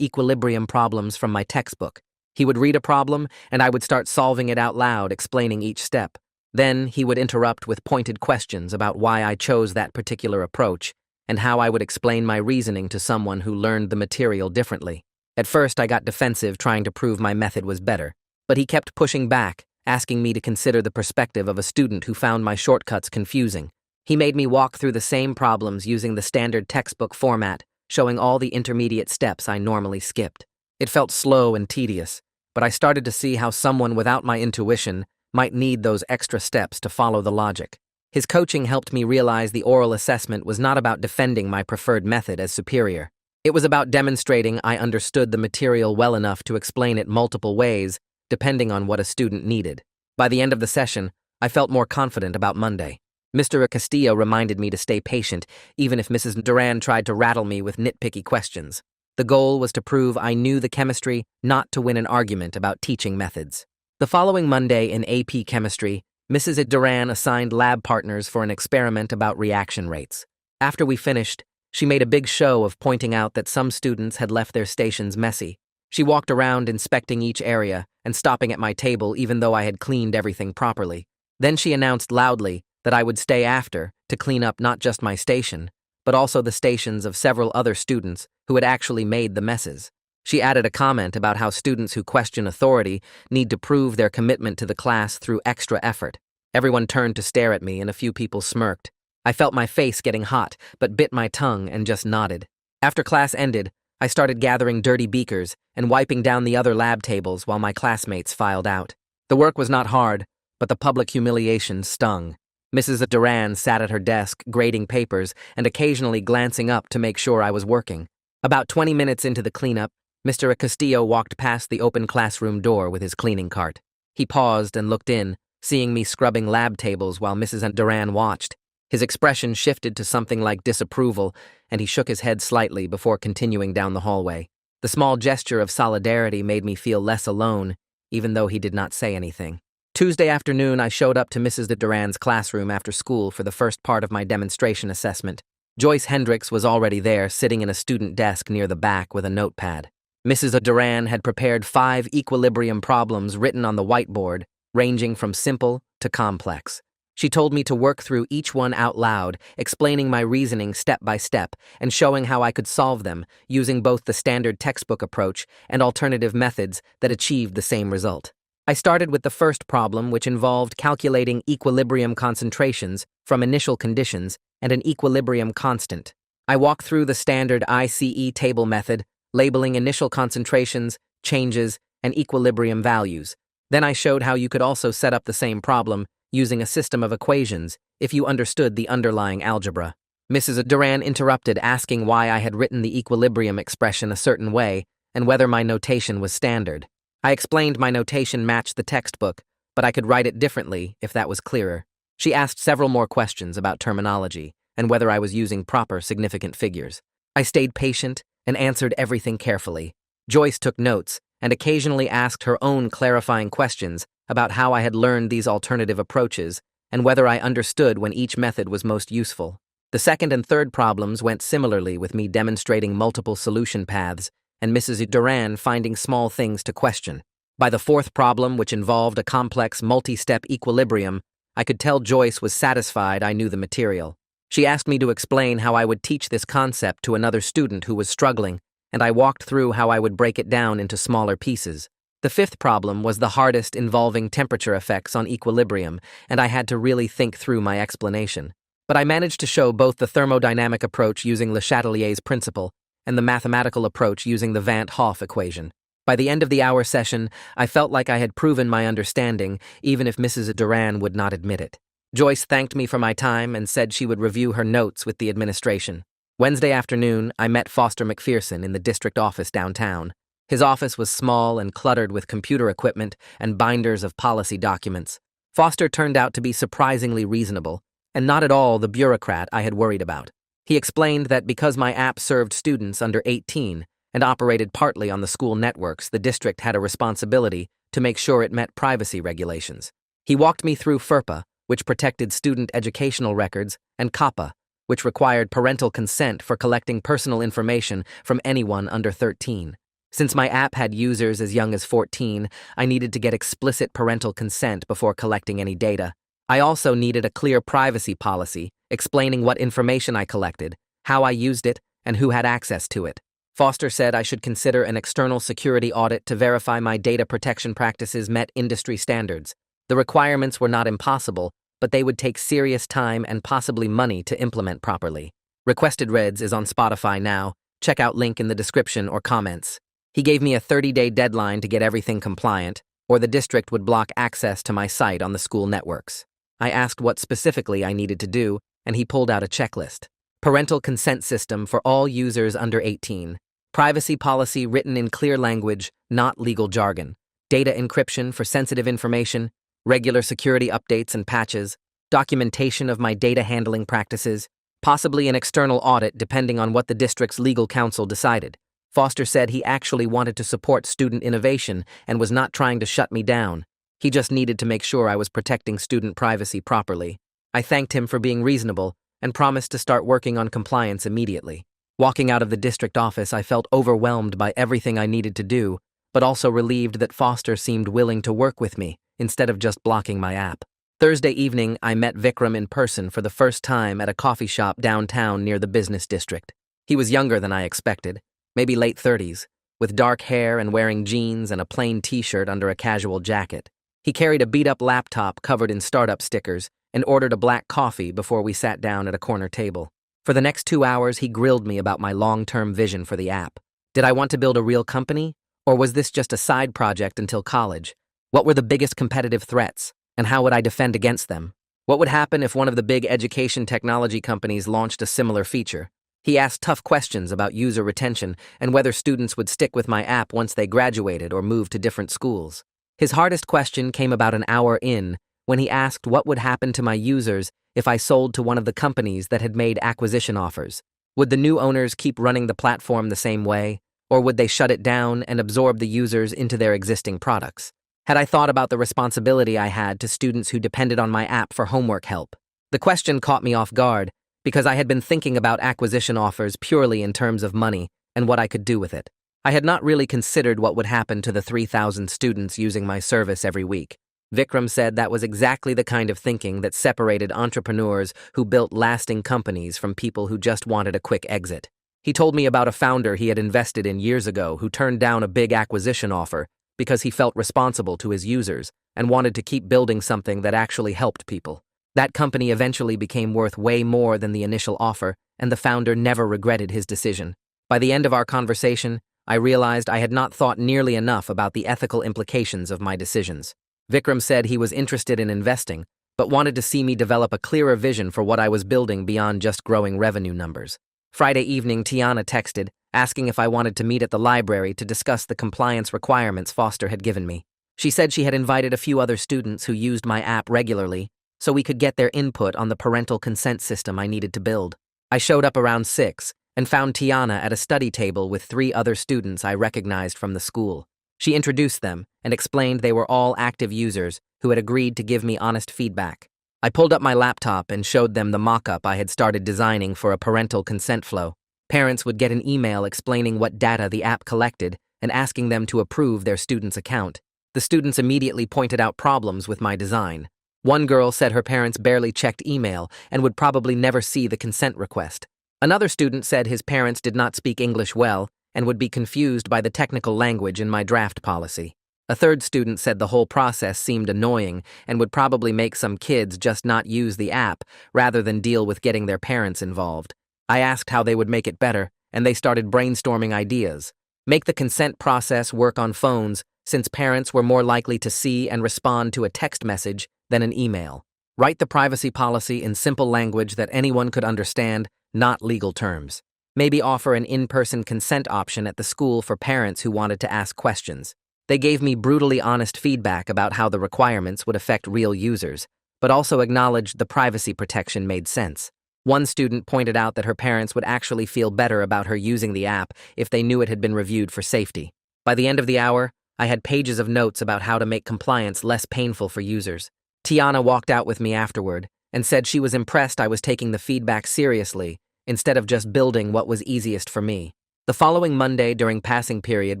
equilibrium problems from my textbook. He would read a problem, and I would start solving it out loud, explaining each step. Then he would interrupt with pointed questions about why I chose that particular approach and how I would explain my reasoning to someone who learned the material differently. At first, I got defensive, trying to prove my method was better, but he kept pushing back, asking me to consider the perspective of a student who found my shortcuts confusing. He made me walk through the same problems using the standard textbook format, showing all the intermediate steps I normally skipped. It felt slow and tedious, but I started to see how someone without my intuition might need those extra steps to follow the logic. His coaching helped me realize the oral assessment was not about defending my preferred method as superior. It was about demonstrating I understood the material well enough to explain it multiple ways, depending on what a student needed. By the end of the session, I felt more confident about Monday. Mr. Castillo reminded me to stay patient, even if Mrs. Duran tried to rattle me with nitpicky questions. The goal was to prove I knew the chemistry, not to win an argument about teaching methods. The following Monday in AP Chemistry, Mrs. Duran assigned lab partners for an experiment about reaction rates. After we finished, she made a big show of pointing out that some students had left their stations messy. She walked around inspecting each area and stopping at my table even though I had cleaned everything properly. Then she announced loudly that I would stay after to clean up not just my station, but also the stations of several other students who had actually made the messes. She added a comment about how students who question authority need to prove their commitment to the class through extra effort. Everyone turned to stare at me and a few people smirked. I felt my face getting hot, but bit my tongue and just nodded. After class ended, I started gathering dirty beakers and wiping down the other lab tables while my classmates filed out. The work was not hard, but the public humiliation stung. Mrs. Duran sat at her desk, grading papers and occasionally glancing up to make sure I was working. About 20 minutes into the cleanup, Mr. Castillo walked past the open classroom door with his cleaning cart. He paused and looked in, seeing me scrubbing lab tables while Mrs. Duran watched. His expression shifted to something like disapproval, and he shook his head slightly before continuing down the hallway. The small gesture of solidarity made me feel less alone, even though he did not say anything. Tuesday afternoon, I showed up to Mrs. Duran's classroom after school for the first part of my demonstration assessment. Joyce Hendricks was already there, sitting in a student desk near the back with a notepad. Mrs. Duran had prepared 5 equilibrium problems written on the whiteboard, ranging from simple to complex. She told me to work through each one out loud, explaining my reasoning step by step and showing how I could solve them using both the standard textbook approach and alternative methods that achieved the same result. I started with the first problem, which involved calculating equilibrium concentrations from initial conditions and an equilibrium constant. I walked through the standard ICE table method, labeling initial concentrations, changes, and equilibrium values. Then I showed how you could also set up the same problem using a system of equations if you understood the underlying algebra. Mrs. Duran interrupted, asking why I had written the equilibrium expression a certain way and whether my notation was standard. I explained my notation matched the textbook, but I could write it differently if that was clearer. She asked several more questions about terminology and whether I was using proper significant figures. I stayed patient and answered everything carefully. Joyce took notes and occasionally asked her own clarifying questions about how I had learned these alternative approaches and whether I understood when each method was most useful. The second and third problems went similarly, with me demonstrating multiple solution paths and Mrs. Duran finding small things to question. By the fourth problem, which involved a complex multi-step equilibrium, I could tell Joyce was satisfied I knew the material. She asked me to explain how I would teach this concept to another student who was struggling, and I walked through how I would break it down into smaller pieces. The fifth problem was the hardest, involving temperature effects on equilibrium, and I had to really think through my explanation. But I managed to show both the thermodynamic approach using Le Chatelier's principle and the mathematical approach using the Van't Hoff equation. By the end of the hour session, I felt like I had proven my understanding, even if Mrs. Duran would not admit it. Joyce thanked me for my time and said she would review her notes with the administration. Wednesday afternoon, I met Foster McPherson in the district office downtown. His office was small and cluttered with computer equipment and binders of policy documents. Foster turned out to be surprisingly reasonable, and not at all the bureaucrat I had worried about. He explained that because my app served students under 18, and operated partly on the school networks, the district had a responsibility to make sure it met privacy regulations. He walked me through FERPA, which protected student educational records, and COPPA, which required parental consent for collecting personal information from anyone under 13. Since my app had users as young as 14, I needed to get explicit parental consent before collecting any data. I also needed a clear privacy policy explaining what information I collected, how I used it, and who had access to it. Foster said I should consider an external security audit to verify my data protection practices met industry standards. The requirements were not impossible, but they would take serious time and possibly money to implement properly. Requested Reds is on Spotify now. Check out link in the description or comments. He gave me a 30-day deadline to get everything compliant, or the district would block access to my site on the school networks. I asked what specifically I needed to do, and he pulled out a checklist. Parental consent system for all users under 18. Privacy policy written in clear language, not legal jargon. Data encryption for sensitive information. Regular security updates and patches. Documentation of my data handling practices. Possibly an external audit depending on what the district's legal counsel decided. Foster said he actually wanted to support student innovation and was not trying to shut me down. He just needed to make sure I was protecting student privacy properly. I thanked him for being reasonable and promised to start working on compliance immediately. Walking out of the district office, I felt overwhelmed by everything I needed to do, but also relieved that Foster seemed willing to work with me instead of just blocking my app. Thursday evening, I met Vikram in person for the first time at a coffee shop downtown near the business district. He was younger than I expected, maybe late 30s, with dark hair and wearing jeans and a plain t-shirt under a casual jacket. He carried a beat-up laptop covered in startup stickers and ordered a black coffee before we sat down at a corner table. For the next 2 hours, he grilled me about my long-term vision for the app. Did I want to build a real company, or was this just a side project until college? What were the biggest competitive threats, and how would I defend against them? What would happen if one of the big education technology companies launched a similar feature? He asked tough questions about user retention and whether students would stick with my app once they graduated or moved to different schools. His hardest question came about an hour in, when he asked what would happen to my users if I sold to one of the companies that had made acquisition offers. Would the new owners keep running the platform the same way, or would they shut it down and absorb the users into their existing products? Had I thought about the responsibility I had to students who depended on my app for homework help? The question caught me off guard, because I had been thinking about acquisition offers purely in terms of money and what I could do with it. I had not really considered what would happen to the 3,000 students using my service every week. Vikram said that was exactly the kind of thinking that separated entrepreneurs who built lasting companies from people who just wanted a quick exit. He told me about a founder he had invested in years ago who turned down a big acquisition offer because he felt responsible to his users and wanted to keep building something that actually helped people. That company eventually became worth way more than the initial offer, and the founder never regretted his decision. By the end of our conversation, I realized I had not thought nearly enough about the ethical implications of my decisions. Vikram said he was interested in investing, but wanted to see me develop a clearer vision for what I was building beyond just growing revenue numbers. Friday evening, Tiana texted, asking if I wanted to meet at the library to discuss the compliance requirements Foster had given me. She said she had invited a few other students who used my app regularly, so we could get their input on the parental consent system I needed to build. I showed up around 6 and found Tiana at a study table with 3 other students I recognized from the school. She introduced them and explained they were all active users who had agreed to give me honest feedback. I pulled up my laptop and showed them the mock-up I had started designing for a parental consent flow. Parents would get an email explaining what data the app collected and asking them to approve their student's account. The students immediately pointed out problems with my design. One girl said her parents barely checked email and would probably never see the consent request. Another student said his parents did not speak English well and would be confused by the technical language in my draft policy. A third student said the whole process seemed annoying and would probably make some kids just not use the app rather than deal with getting their parents involved. I asked how they would make it better, and they started brainstorming ideas. Make the consent process work on phones, since parents were more likely to see and respond to a text message than an email. Write the privacy policy in simple language that anyone could understand, not legal terms. Maybe offer an in-person consent option at the school for parents who wanted to ask questions. They gave me brutally honest feedback about how the requirements would affect real users, but also acknowledged the privacy protection made sense. One student pointed out that her parents would actually feel better about her using the app if they knew it had been reviewed for safety. By the end of the hour, I had pages of notes about how to make compliance less painful for users. Tiana walked out with me afterward and said she was impressed I was taking the feedback seriously instead of just building what was easiest for me. The following Monday, during passing period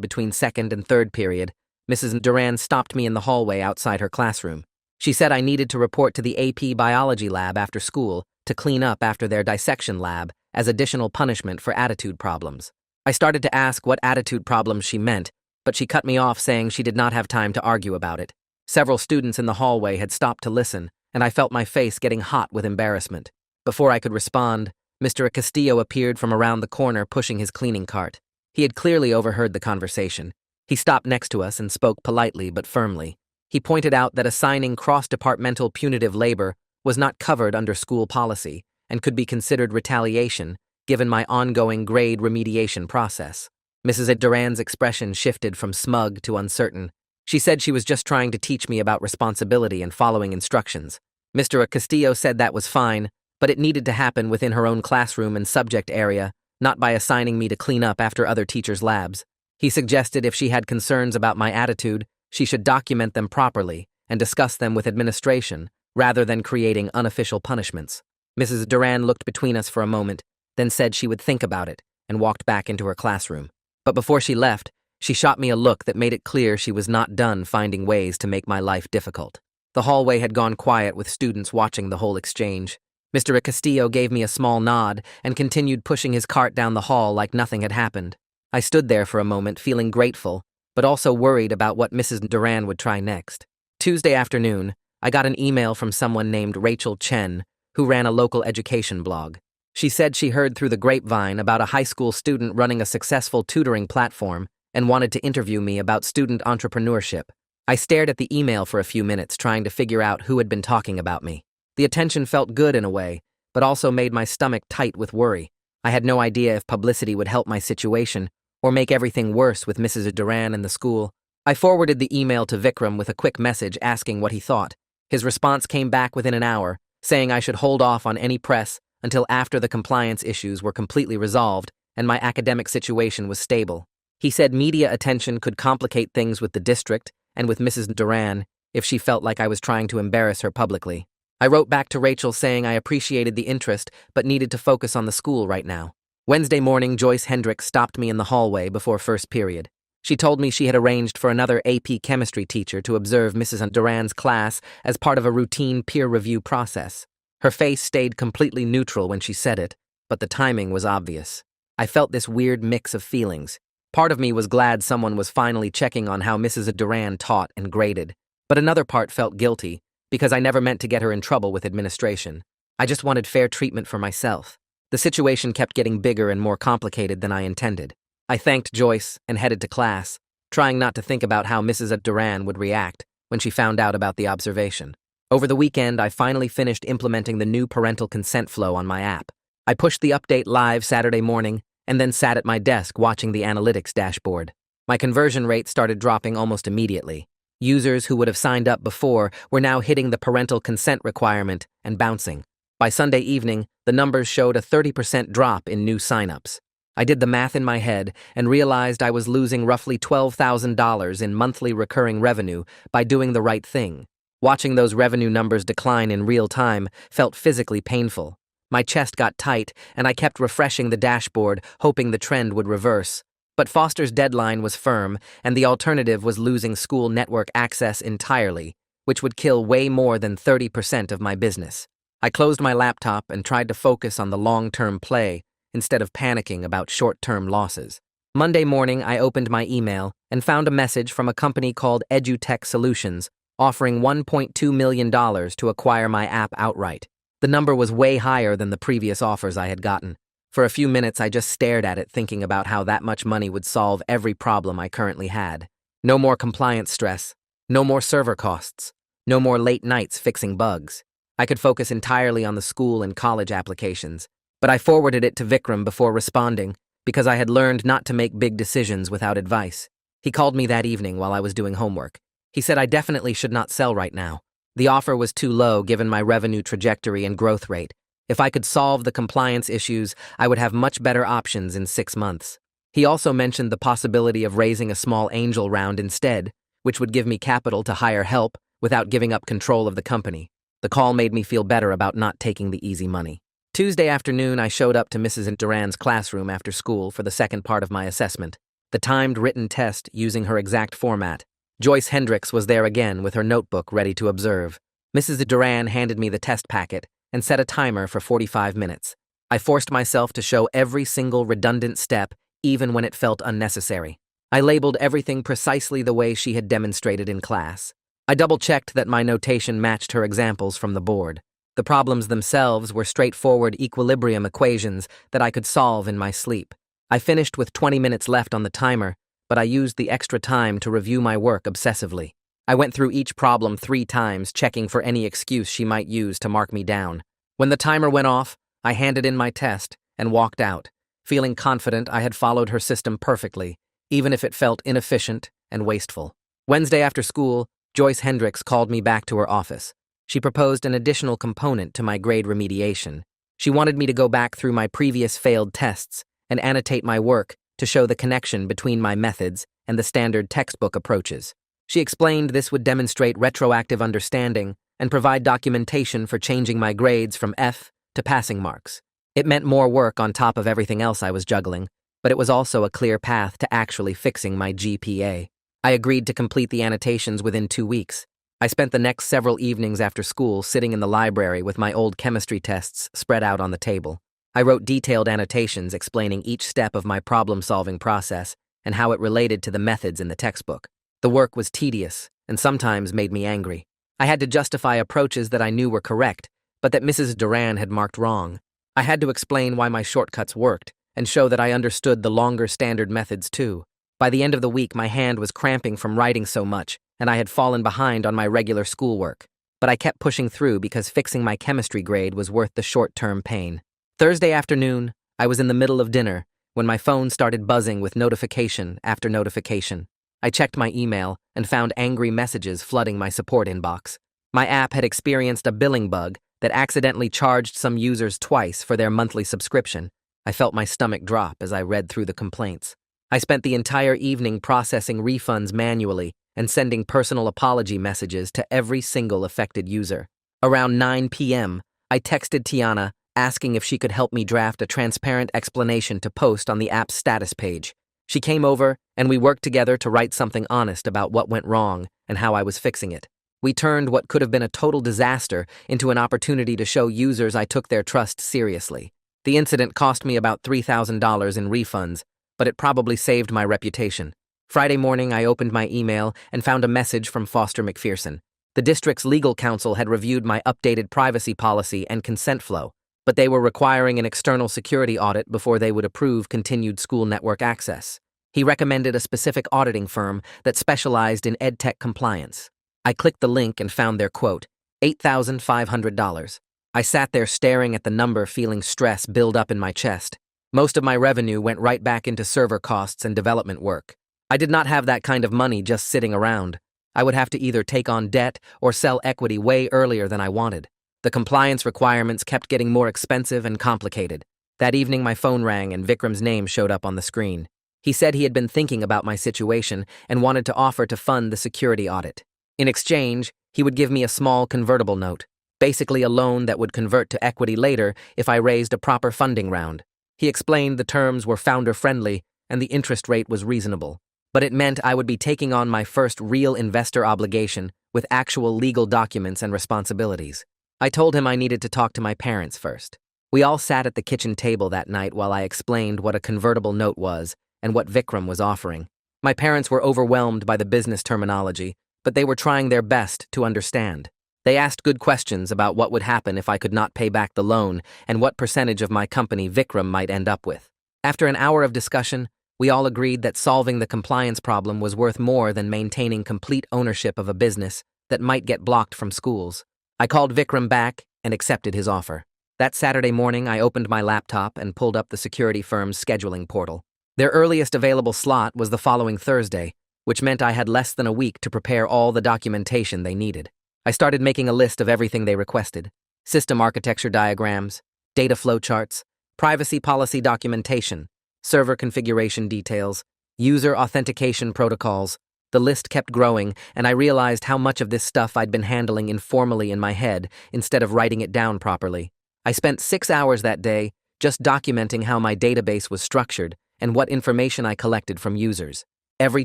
between second and third period, Mrs. Duran stopped me in the hallway outside her classroom. She said I needed to report to the AP biology lab after school to clean up after their dissection lab as additional punishment for attitude problems. I started to ask what attitude problems she meant, but she cut me off saying she did not have time to argue about it. Several students in the hallway had stopped to listen, and I felt my face getting hot with embarrassment. Before I could respond, Mr. Castillo appeared from around the corner pushing his cleaning cart. He had clearly overheard the conversation. He stopped next to us and spoke politely but firmly. He pointed out that assigning cross-departmental punitive labor was not covered under school policy and could be considered retaliation given my ongoing grade remediation process. Mrs. Duran's expression shifted from smug to uncertain. She said she was just trying to teach me about responsibility and following instructions. Mr. Castillo said that was fine, but it needed to happen within her own classroom and subject area, not by assigning me to clean up after other teachers' labs. He suggested if she had concerns about my attitude, she should document them properly and discuss them with administration, rather than creating unofficial punishments. Mrs. Duran looked between us for a moment, then said she would think about it, and walked back into her classroom. But before she left, she shot me a look that made it clear she was not done finding ways to make my life difficult. The hallway had gone quiet with students watching the whole exchange. Mr. Castillo gave me a small nod and continued pushing his cart down the hall like nothing had happened. I stood there for a moment feeling grateful, but also worried about what Mrs. Duran would try next. Tuesday afternoon, I got an email from someone named Rachel Chen, who ran a local education blog. She said she heard through the grapevine about a high school student running a successful tutoring platform and wanted to interview me about student entrepreneurship. I stared at the email for a few minutes trying to figure out who had been talking about me. The attention felt good in a way, but also made my stomach tight with worry. I had no idea if publicity would help my situation or make everything worse with Mrs. Duran and the school. I forwarded the email to Vikram with a quick message asking what he thought. His response came back within an hour, saying I should hold off on any press until after the compliance issues were completely resolved and my academic situation was stable. He said media attention could complicate things with the district and with Mrs. Duran if she felt like I was trying to embarrass her publicly. I wrote back to Rachel saying I appreciated the interest but needed to focus on the school right now. Wednesday morning, Joyce Hendricks stopped me in the hallway before first period. She told me she had arranged for another AP chemistry teacher to observe Mrs. Duran's class as part of a routine peer review process. Her face stayed completely neutral when she said it, but the timing was obvious. I felt this weird mix of feelings. Part of me was glad someone was finally checking on how Mrs. Duran taught and graded, but another part felt guilty because I never meant to get her in trouble with administration. I just wanted fair treatment for myself. The situation kept getting bigger and more complicated than I intended. I thanked Joyce and headed to class, trying not to think about how Mrs. Duran would react when she found out about the observation. Over the weekend, I finally finished implementing the new parental consent flow on my app. I pushed the update live Saturday morning and then sat at my desk watching the analytics dashboard. My conversion rate started dropping almost immediately. Users who would have signed up before were now hitting the parental consent requirement and bouncing. By Sunday evening, the numbers showed a 30% drop in new signups. I did the math in my head and realized I was losing roughly $12,000 in monthly recurring revenue by doing the right thing. Watching those revenue numbers decline in real time felt physically painful. My chest got tight, and I kept refreshing the dashboard, hoping the trend would reverse. But Foster's deadline was firm, and the alternative was losing school network access entirely, which would kill way more than 30% of my business. I closed my laptop and tried to focus on the long-term play instead of panicking about short-term losses. Monday morning, I opened my email and found a message from a company called EduTech Solutions offering $1.2 million to acquire my app outright. The number was way higher than the previous offers I had gotten. For a few minutes, I just stared at it, thinking about how that much money would solve every problem I currently had. No more compliance stress, no more server costs, no more late nights fixing bugs. I could focus entirely on the school and college applications, but I forwarded it to Vikram before responding because I had learned not to make big decisions without advice. He called me that evening while I was doing homework. He said I definitely should not sell right now. The offer was too low given my revenue trajectory and growth rate, If I could solve the compliance issues, I would have much better options in 6 months. He also mentioned the possibility of raising a small angel round instead, which would give me capital to hire help without giving up control of the company. The call made me feel better about not taking the easy money. Tuesday afternoon, I showed up to Mrs. Duran's classroom after school for the second part of my assessment, the timed written test using her exact format. Joyce Hendricks was there again with her notebook ready to observe. Mrs. Duran handed me the test packet and set a timer for 45 minutes. I forced myself to show every single redundant step, even when it felt unnecessary. I labeled everything precisely the way she had demonstrated in class. I double-checked that my notation matched her examples from the board. The problems themselves were straightforward equilibrium equations that I could solve in my sleep. I finished with 20 minutes left on the timer, but I used the extra time to review my work obsessively. I went through each problem 3 times, checking for any excuse she might use to mark me down. When the timer went off, I handed in my test and walked out, feeling confident I had followed her system perfectly, even if it felt inefficient and wasteful. Wednesday after school, Joyce Hendricks called me back to her office. She proposed an additional component to my grade remediation. She wanted me to go back through my previous failed tests and annotate my work to show the connection between my methods and the standard textbook approaches. She explained this would demonstrate retroactive understanding and provide documentation for changing my grades from F to passing marks. It meant more work on top of everything else I was juggling, but it was also a clear path to actually fixing my GPA. I agreed to complete the annotations within 2 weeks. I spent the next several evenings after school sitting in the library with my old chemistry tests spread out on the table. I wrote detailed annotations explaining each step of my problem-solving process and how it related to the methods in the textbook. The work was tedious and sometimes made me angry. I had to justify approaches that I knew were correct, but that Mrs. Duran had marked wrong. I had to explain why my shortcuts worked and show that I understood the longer standard methods too. By the end of the week, my hand was cramping from writing so much, and I had fallen behind on my regular schoolwork. But I kept pushing through because fixing my chemistry grade was worth the short-term pain. Thursday afternoon, I was in the middle of dinner when my phone started buzzing with notification after notification. I checked my email and found angry messages flooding my support inbox. My app had experienced a billing bug that accidentally charged some users twice for their monthly subscription. I felt my stomach drop as I read through the complaints. I spent the entire evening processing refunds manually and sending personal apology messages to every single affected user. Around 9 p.m., I texted Tiana asking if she could help me draft a transparent explanation to post on the app's status page. She came over, and we worked together to write something honest about what went wrong and how I was fixing it. We turned what could have been a total disaster into an opportunity to show users I took their trust seriously. The incident cost me about $3,000 in refunds, but it probably saved my reputation. Friday morning, I opened my email and found a message from Foster McPherson. The district's legal counsel had reviewed my updated privacy policy and consent flow, but they were requiring an external security audit before they would approve continued school network access. He recommended a specific auditing firm that specialized in EdTech compliance. I clicked the link and found their quote, $8,500. I sat there staring at the number, feeling stress build up in my chest. Most of my revenue went right back into server costs and development work. I did not have that kind of money just sitting around. I would have to either take on debt or sell equity way earlier than I wanted. The compliance requirements kept getting more expensive and complicated. That evening my phone rang and Vikram's name showed up on the screen. He said he had been thinking about my situation and wanted to offer to fund the security audit. In exchange, he would give me a small convertible note, basically a loan that would convert to equity later if I raised a proper funding round. He explained the terms were founder-friendly and the interest rate was reasonable, but it meant I would be taking on my first real investor obligation with actual legal documents and responsibilities. I told him I needed to talk to my parents first. We all sat at the kitchen table that night while I explained what a convertible note was and what Vikram was offering. My parents were overwhelmed by the business terminology, but they were trying their best to understand. They asked good questions about what would happen if I could not pay back the loan and what percentage of my company Vikram might end up with. After an hour of discussion, we all agreed that solving the compliance problem was worth more than maintaining complete ownership of a business that might get blocked from schools. I called Vikram back and accepted his offer. That Saturday morning, I opened my laptop and pulled up the security firm's scheduling portal. Their earliest available slot was the following Thursday, which meant I had less than a week to prepare all the documentation they needed. I started making a list of everything they requested: system architecture diagrams, data flowcharts, privacy policy documentation, server configuration details, user authentication protocols. The list kept growing, and I realized how much of this stuff I'd been handling informally in my head instead of writing it down properly. I spent 6 hours that day just documenting how my database was structured and what information I collected from users. Every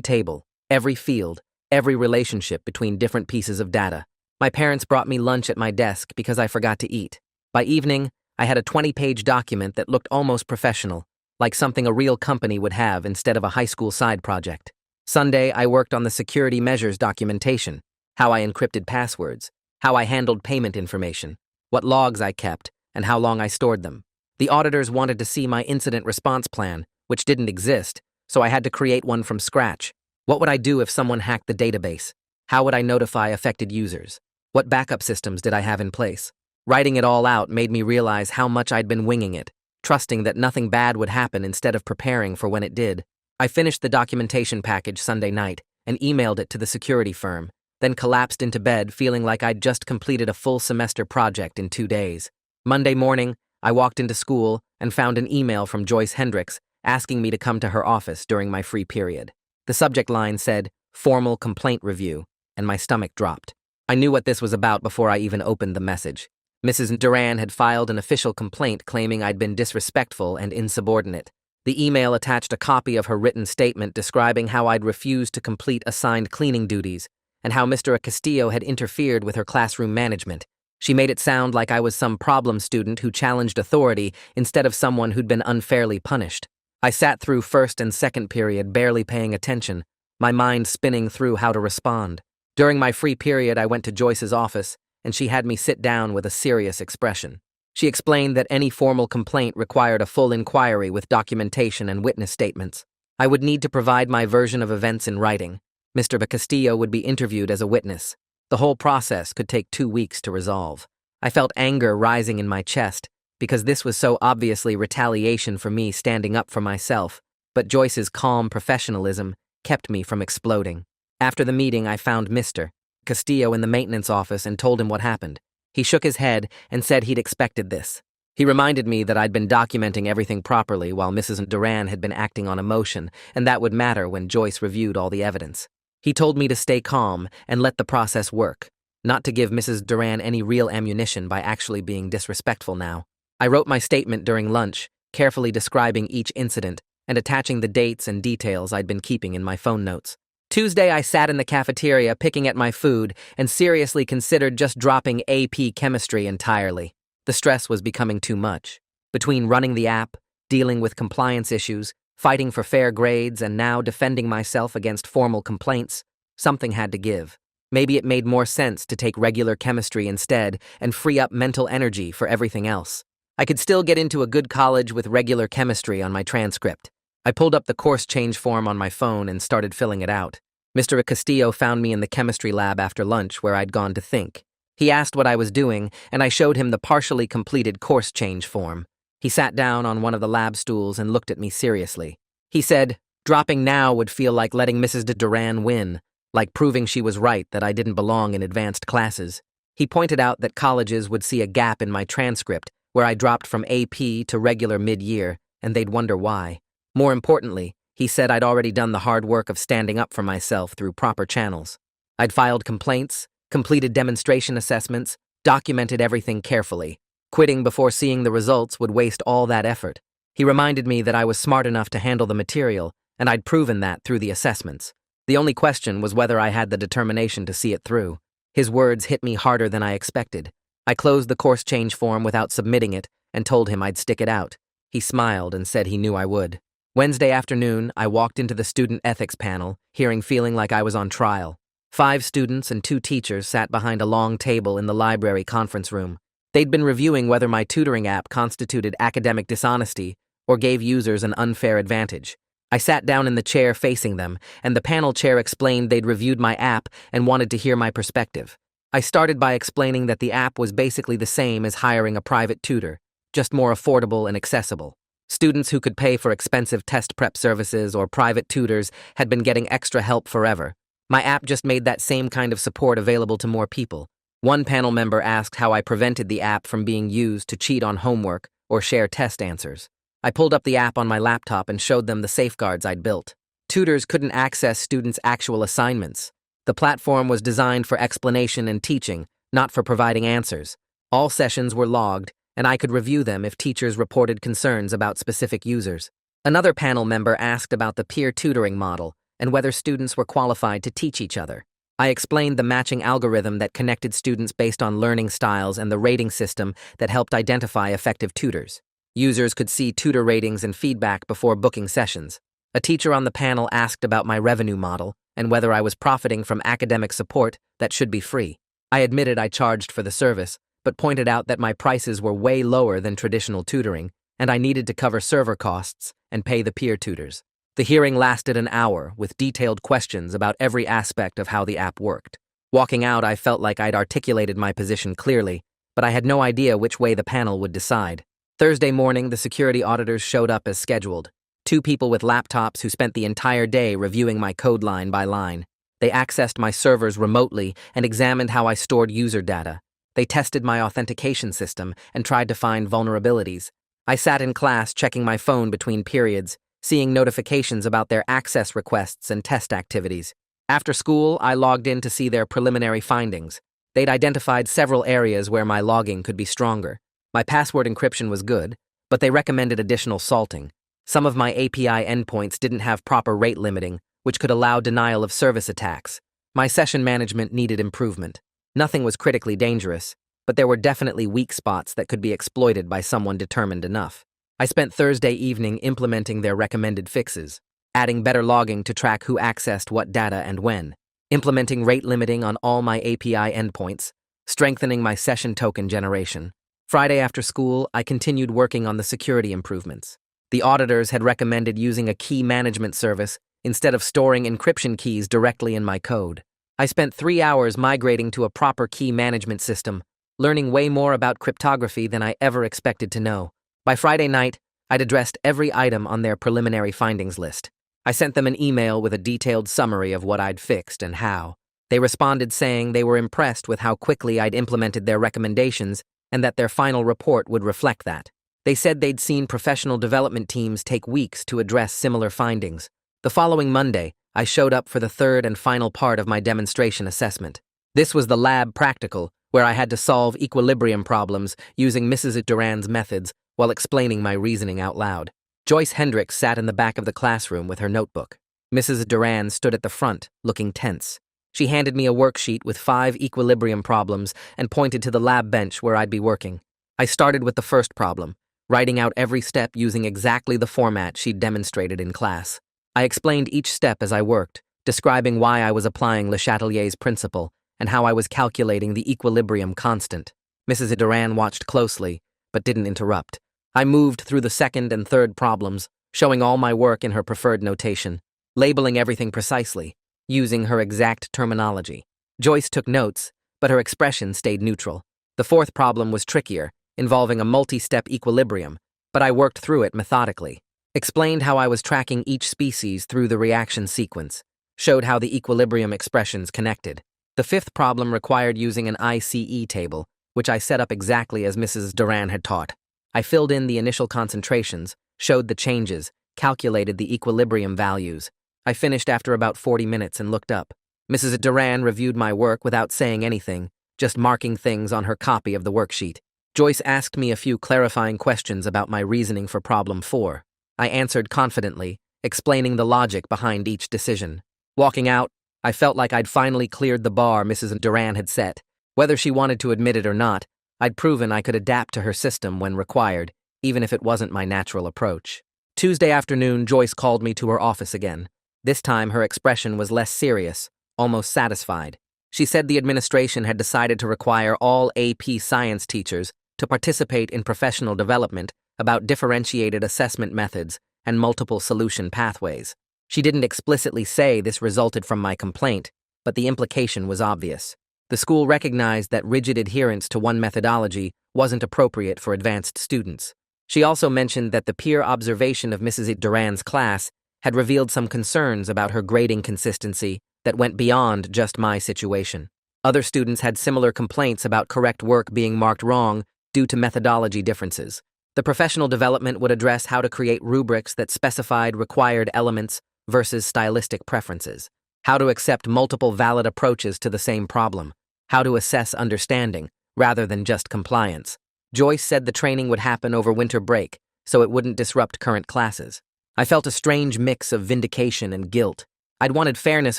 table, every field, every relationship between different pieces of data. My parents brought me lunch at my desk because I forgot to eat. By evening, I had a 20-page document that looked almost professional, like something a real company would have instead of a high school side project. Sunday, I worked on the security measures documentation, how I encrypted passwords, how I handled payment information, what logs I kept, and how long I stored them. The auditors wanted to see my incident response plan, which didn't exist, so I had to create one from scratch. What would I do if someone hacked the database? How would I notify affected users? What backup systems did I have in place? Writing it all out made me realize how much I'd been winging it, trusting that nothing bad would happen instead of preparing for when it did. I finished the documentation package Sunday night and emailed it to the security firm, then collapsed into bed feeling like I'd just completed a full semester project in 2 days. Monday morning, I walked into school and found an email from Joyce Hendricks asking me to come to her office during my free period. The subject line said, "Formal complaint review," and my stomach dropped. I knew what this was about before I even opened the message. Mrs. Duran had filed an official complaint claiming I'd been disrespectful and insubordinate. The email attached a copy of her written statement describing how I'd refused to complete assigned cleaning duties and how Mr. Castillo had interfered with her classroom management. She made it sound like I was some problem student who challenged authority instead of someone who'd been unfairly punished. I sat through first and second period barely paying attention, my mind spinning through how to respond. During my free period, I went to Joyce's office, and she had me sit down with a serious expression. She explained that any formal complaint required a full inquiry with documentation and witness statements. I would need to provide my version of events in writing. Mr. Castillo would be interviewed as a witness. The whole process could take 2 weeks to resolve. I felt anger rising in my chest because this was so obviously retaliation for me standing up for myself, but Joyce's calm professionalism kept me from exploding. After the meeting, I found Mr. Castillo in the maintenance office and told him what happened. He shook his head and said he'd expected this. He reminded me that I'd been documenting everything properly while Mrs. Duran had been acting on emotion, and that would matter when Joyce reviewed all the evidence. He told me to stay calm and let the process work, not to give Mrs. Duran any real ammunition by actually being disrespectful now. I wrote my statement during lunch, carefully describing each incident and attaching the dates and details I'd been keeping in my phone notes. Tuesday, I sat in the cafeteria picking at my food and seriously considered just dropping AP chemistry entirely. The stress was becoming too much. Between running the app, dealing with compliance issues, fighting for fair grades, and now defending myself against formal complaints, something had to give. Maybe it made more sense to take regular chemistry instead and free up mental energy for everything else. I could still get into a good college with regular chemistry on my transcript. I pulled up the course change form on my phone and started filling it out. Mr. Castillo found me in the chemistry lab after lunch where I'd gone to think. He asked what I was doing, and I showed him the partially completed course change form. He sat down on one of the lab stools and looked at me seriously. He said, "Dropping now would feel like letting Mrs. Duran win, like proving she was right that I didn't belong in advanced classes." He pointed out that colleges would see a gap in my transcript where I dropped from AP to regular mid-year, and they'd wonder why. More importantly, he said I'd already done the hard work of standing up for myself through proper channels. I'd filed complaints, completed demonstration assessments, documented everything carefully. Quitting before seeing the results would waste all that effort. He reminded me that I was smart enough to handle the material, and I'd proven that through the assessments. The only question was whether I had the determination to see it through. His words hit me harder than I expected. I closed the course change form without submitting it and told him I'd stick it out. He smiled and said he knew I would. Wednesday afternoon, I walked into the student ethics panel, feeling like I was on trial. 5 students and 2 teachers sat behind a long table in the library conference room. They'd been reviewing whether my tutoring app constituted academic dishonesty or gave users an unfair advantage. I sat down in the chair facing them, and the panel chair explained they'd reviewed my app and wanted to hear my perspective. I started by explaining that the app was basically the same as hiring a private tutor, just more affordable and accessible. Students who could pay for expensive test prep services or private tutors had been getting extra help forever. My app just made that same kind of support available to more people. One panel member asked how I prevented the app from being used to cheat on homework or share test answers. I pulled up the app on my laptop and showed them the safeguards I'd built. Tutors couldn't access students' actual assignments. The platform was designed for explanation and teaching, not for providing answers. All sessions were logged, and I could review them if teachers reported concerns about specific users. Another panel member asked about the peer tutoring model and whether students were qualified to teach each other. I explained the matching algorithm that connected students based on learning styles and the rating system that helped identify effective tutors. Users could see tutor ratings and feedback before booking sessions. A teacher on the panel asked about my revenue model and whether I was profiting from academic support that should be free. I admitted I charged for the service, but pointed out that my prices were way lower than traditional tutoring, and I needed to cover server costs and pay the peer tutors. The hearing lasted an hour, with detailed questions about every aspect of how the app worked. Walking out, I felt like I'd articulated my position clearly, but I had no idea which way the panel would decide. Thursday morning, the security auditors showed up as scheduled. 2 people with laptops who spent the entire day reviewing my code line by line. They accessed my servers remotely and examined how I stored user data. They tested my authentication system and tried to find vulnerabilities. I sat in class checking my phone between periods, seeing notifications about their access requests and test activities. After school, I logged in to see their preliminary findings. They'd identified several areas where my logging could be stronger. My password encryption was good, but they recommended additional salting. Some of my API endpoints didn't have proper rate limiting, which could allow denial of service attacks. My session management needed improvement. Nothing was critically dangerous, but there were definitely weak spots that could be exploited by someone determined enough. I spent Thursday evening implementing their recommended fixes, adding better logging to track who accessed what data and when, implementing rate limiting on all my API endpoints, strengthening my session token generation. Friday after school, I continued working on the security improvements. The auditors had recommended using a key management service instead of storing encryption keys directly in my code. I spent 3 hours migrating to a proper key management system, learning way more about cryptography than I ever expected to know. By Friday night, I'd addressed every item on their preliminary findings list. I sent them an email with a detailed summary of what I'd fixed and how. They responded saying they were impressed with how quickly I'd implemented their recommendations and that their final report would reflect that. They said they'd seen professional development teams take weeks to address similar findings. The following Monday, I showed up for the third and final part of my demonstration assessment. This was the lab practical, where I had to solve equilibrium problems using Mrs. Duran's methods while explaining my reasoning out loud. Joyce Hendricks sat in the back of the classroom with her notebook. Mrs. Duran stood at the front, looking tense. She handed me a worksheet with 5 equilibrium problems and pointed to the lab bench where I'd be working. I started with the first problem, writing out every step using exactly the format she'd demonstrated in class. I explained each step as I worked, describing why I was applying Le Chatelier's principle and how I was calculating the equilibrium constant. Mrs. Duran watched closely, but didn't interrupt. I moved through the second and third problems, showing all my work in her preferred notation, labeling everything precisely, using her exact terminology. Joyce took notes, but her expression stayed neutral. The fourth problem was trickier, involving a multi-step equilibrium, but I worked through it methodically. Explained how I was tracking each species through the reaction sequence, showed how the equilibrium expressions connected. The fifth problem required using an ICE table, which I set up exactly as Mrs. Duran had taught. I filled in the initial concentrations, showed the changes, calculated the equilibrium values. I finished after about 40 minutes and looked up. Mrs. Duran reviewed my work without saying anything, just marking things on her copy of the worksheet. Joyce asked me a few clarifying questions about my reasoning for problem 4. I answered confidently, explaining the logic behind each decision. Walking out, I felt like I'd finally cleared the bar Mrs. Duran had set. Whether she wanted to admit it or not, I'd proven I could adapt to her system when required, even if it wasn't my natural approach. Tuesday afternoon, Joyce called me to her office again. This time, her expression was less serious, almost satisfied. She said the administration had decided to require all AP science teachers to participate in professional development about differentiated assessment methods and multiple solution pathways. She didn't explicitly say this resulted from my complaint, but the implication was obvious. The school recognized that rigid adherence to one methodology wasn't appropriate for advanced students. She also mentioned that the peer observation of Mrs. Duran's class had revealed some concerns about her grading consistency that went beyond just my situation. Other students had similar complaints about correct work being marked wrong due to methodology differences. The professional development would address how to create rubrics that specified required elements versus stylistic preferences, how to accept multiple valid approaches to the same problem, how to assess understanding rather than just compliance. Joyce said the training would happen over winter break, so it wouldn't disrupt current classes. I felt a strange mix of vindication and guilt. I'd wanted fairness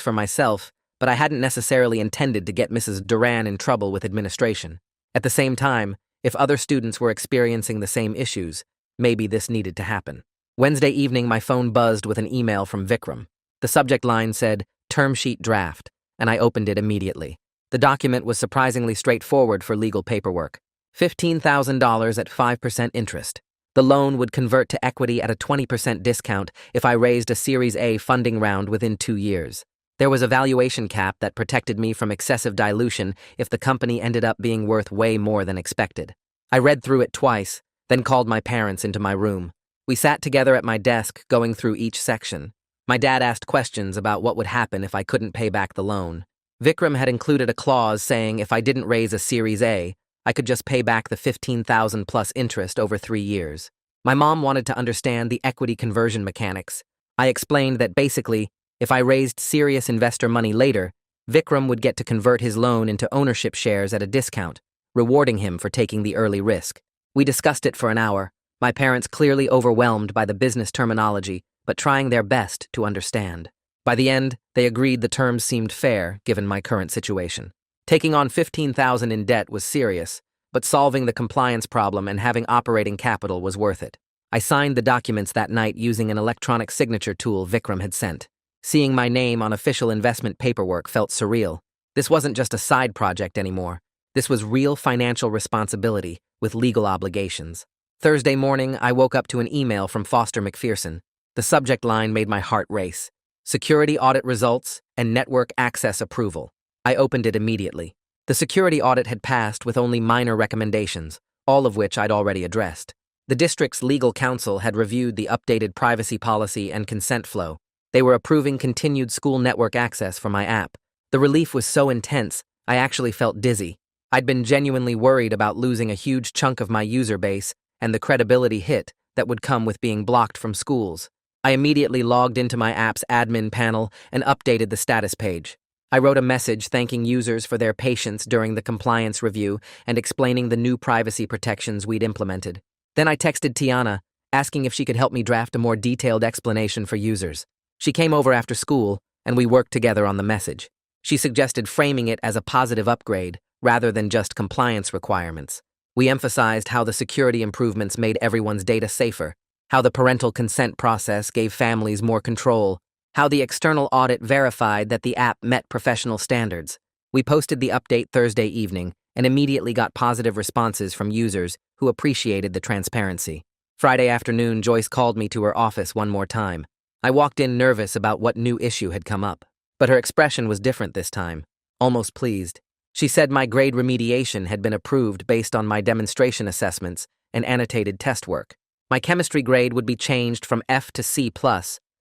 for myself, but I hadn't necessarily intended to get Mrs. Duran in trouble with administration. At the same time, if other students were experiencing the same issues, maybe this needed to happen. Wednesday evening, my phone buzzed with an email from Vikram. The subject line said, "Term sheet draft," and I opened it immediately. The document was surprisingly straightforward for legal paperwork. $15,000 at 5% interest. The loan would convert to equity at a 20% discount if I raised a Series A funding round within 2 years. There was a valuation cap that protected me from excessive dilution if the company ended up being worth way more than expected. I read through it twice, then called my parents into my room. We sat together at my desk, going through each section. My dad asked questions about what would happen if I couldn't pay back the loan. Vikram had included a clause saying if I didn't raise a Series A, I could just pay back the $15,000 plus interest over 3 years. My mom wanted to understand the equity conversion mechanics. I explained that basically, if I raised serious investor money later, Vikram would get to convert his loan into ownership shares at a discount, rewarding him for taking the early risk. We discussed it for an hour, my parents clearly overwhelmed by the business terminology, but trying their best to understand. By the end, they agreed the terms seemed fair, given my current situation. Taking on $15,000 in debt was serious, but solving the compliance problem and having operating capital was worth it. I signed the documents that night using an electronic signature tool Vikram had sent. Seeing my name on official investment paperwork felt surreal. This wasn't just a side project anymore. This was real financial responsibility with legal obligations. Thursday morning, I woke up to an email from Foster McPherson. The subject line made my heart race. Security audit results and network access approval. I opened it immediately. The security audit had passed with only minor recommendations, all of which I'd already addressed. The district's legal counsel had reviewed the updated privacy policy and consent flow. They were approving continued school network access for my app. The relief was so intense, I actually felt dizzy. I'd been genuinely worried about losing a huge chunk of my user base and the credibility hit that would come with being blocked from schools. I immediately logged into my app's admin panel and updated the status page. I wrote a message thanking users for their patience during the compliance review and explaining the new privacy protections we'd implemented. Then I texted Tiana, asking if she could help me draft a more detailed explanation for users. She came over after school, and we worked together on the message. She suggested framing it as a positive upgrade, rather than just compliance requirements. We emphasized how the security improvements made everyone's data safer, how the parental consent process gave families more control, how the external audit verified that the app met professional standards. We posted the update Thursday evening and immediately got positive responses from users who appreciated the transparency. Friday afternoon, Joyce called me to her office one more time. I walked in nervous about what new issue had come up, but her expression was different this time, almost pleased. She said my grade remediation had been approved based on my demonstration assessments and annotated test work. My chemistry grade would be changed from F to C+,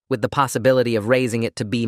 with the possibility of raising it to B-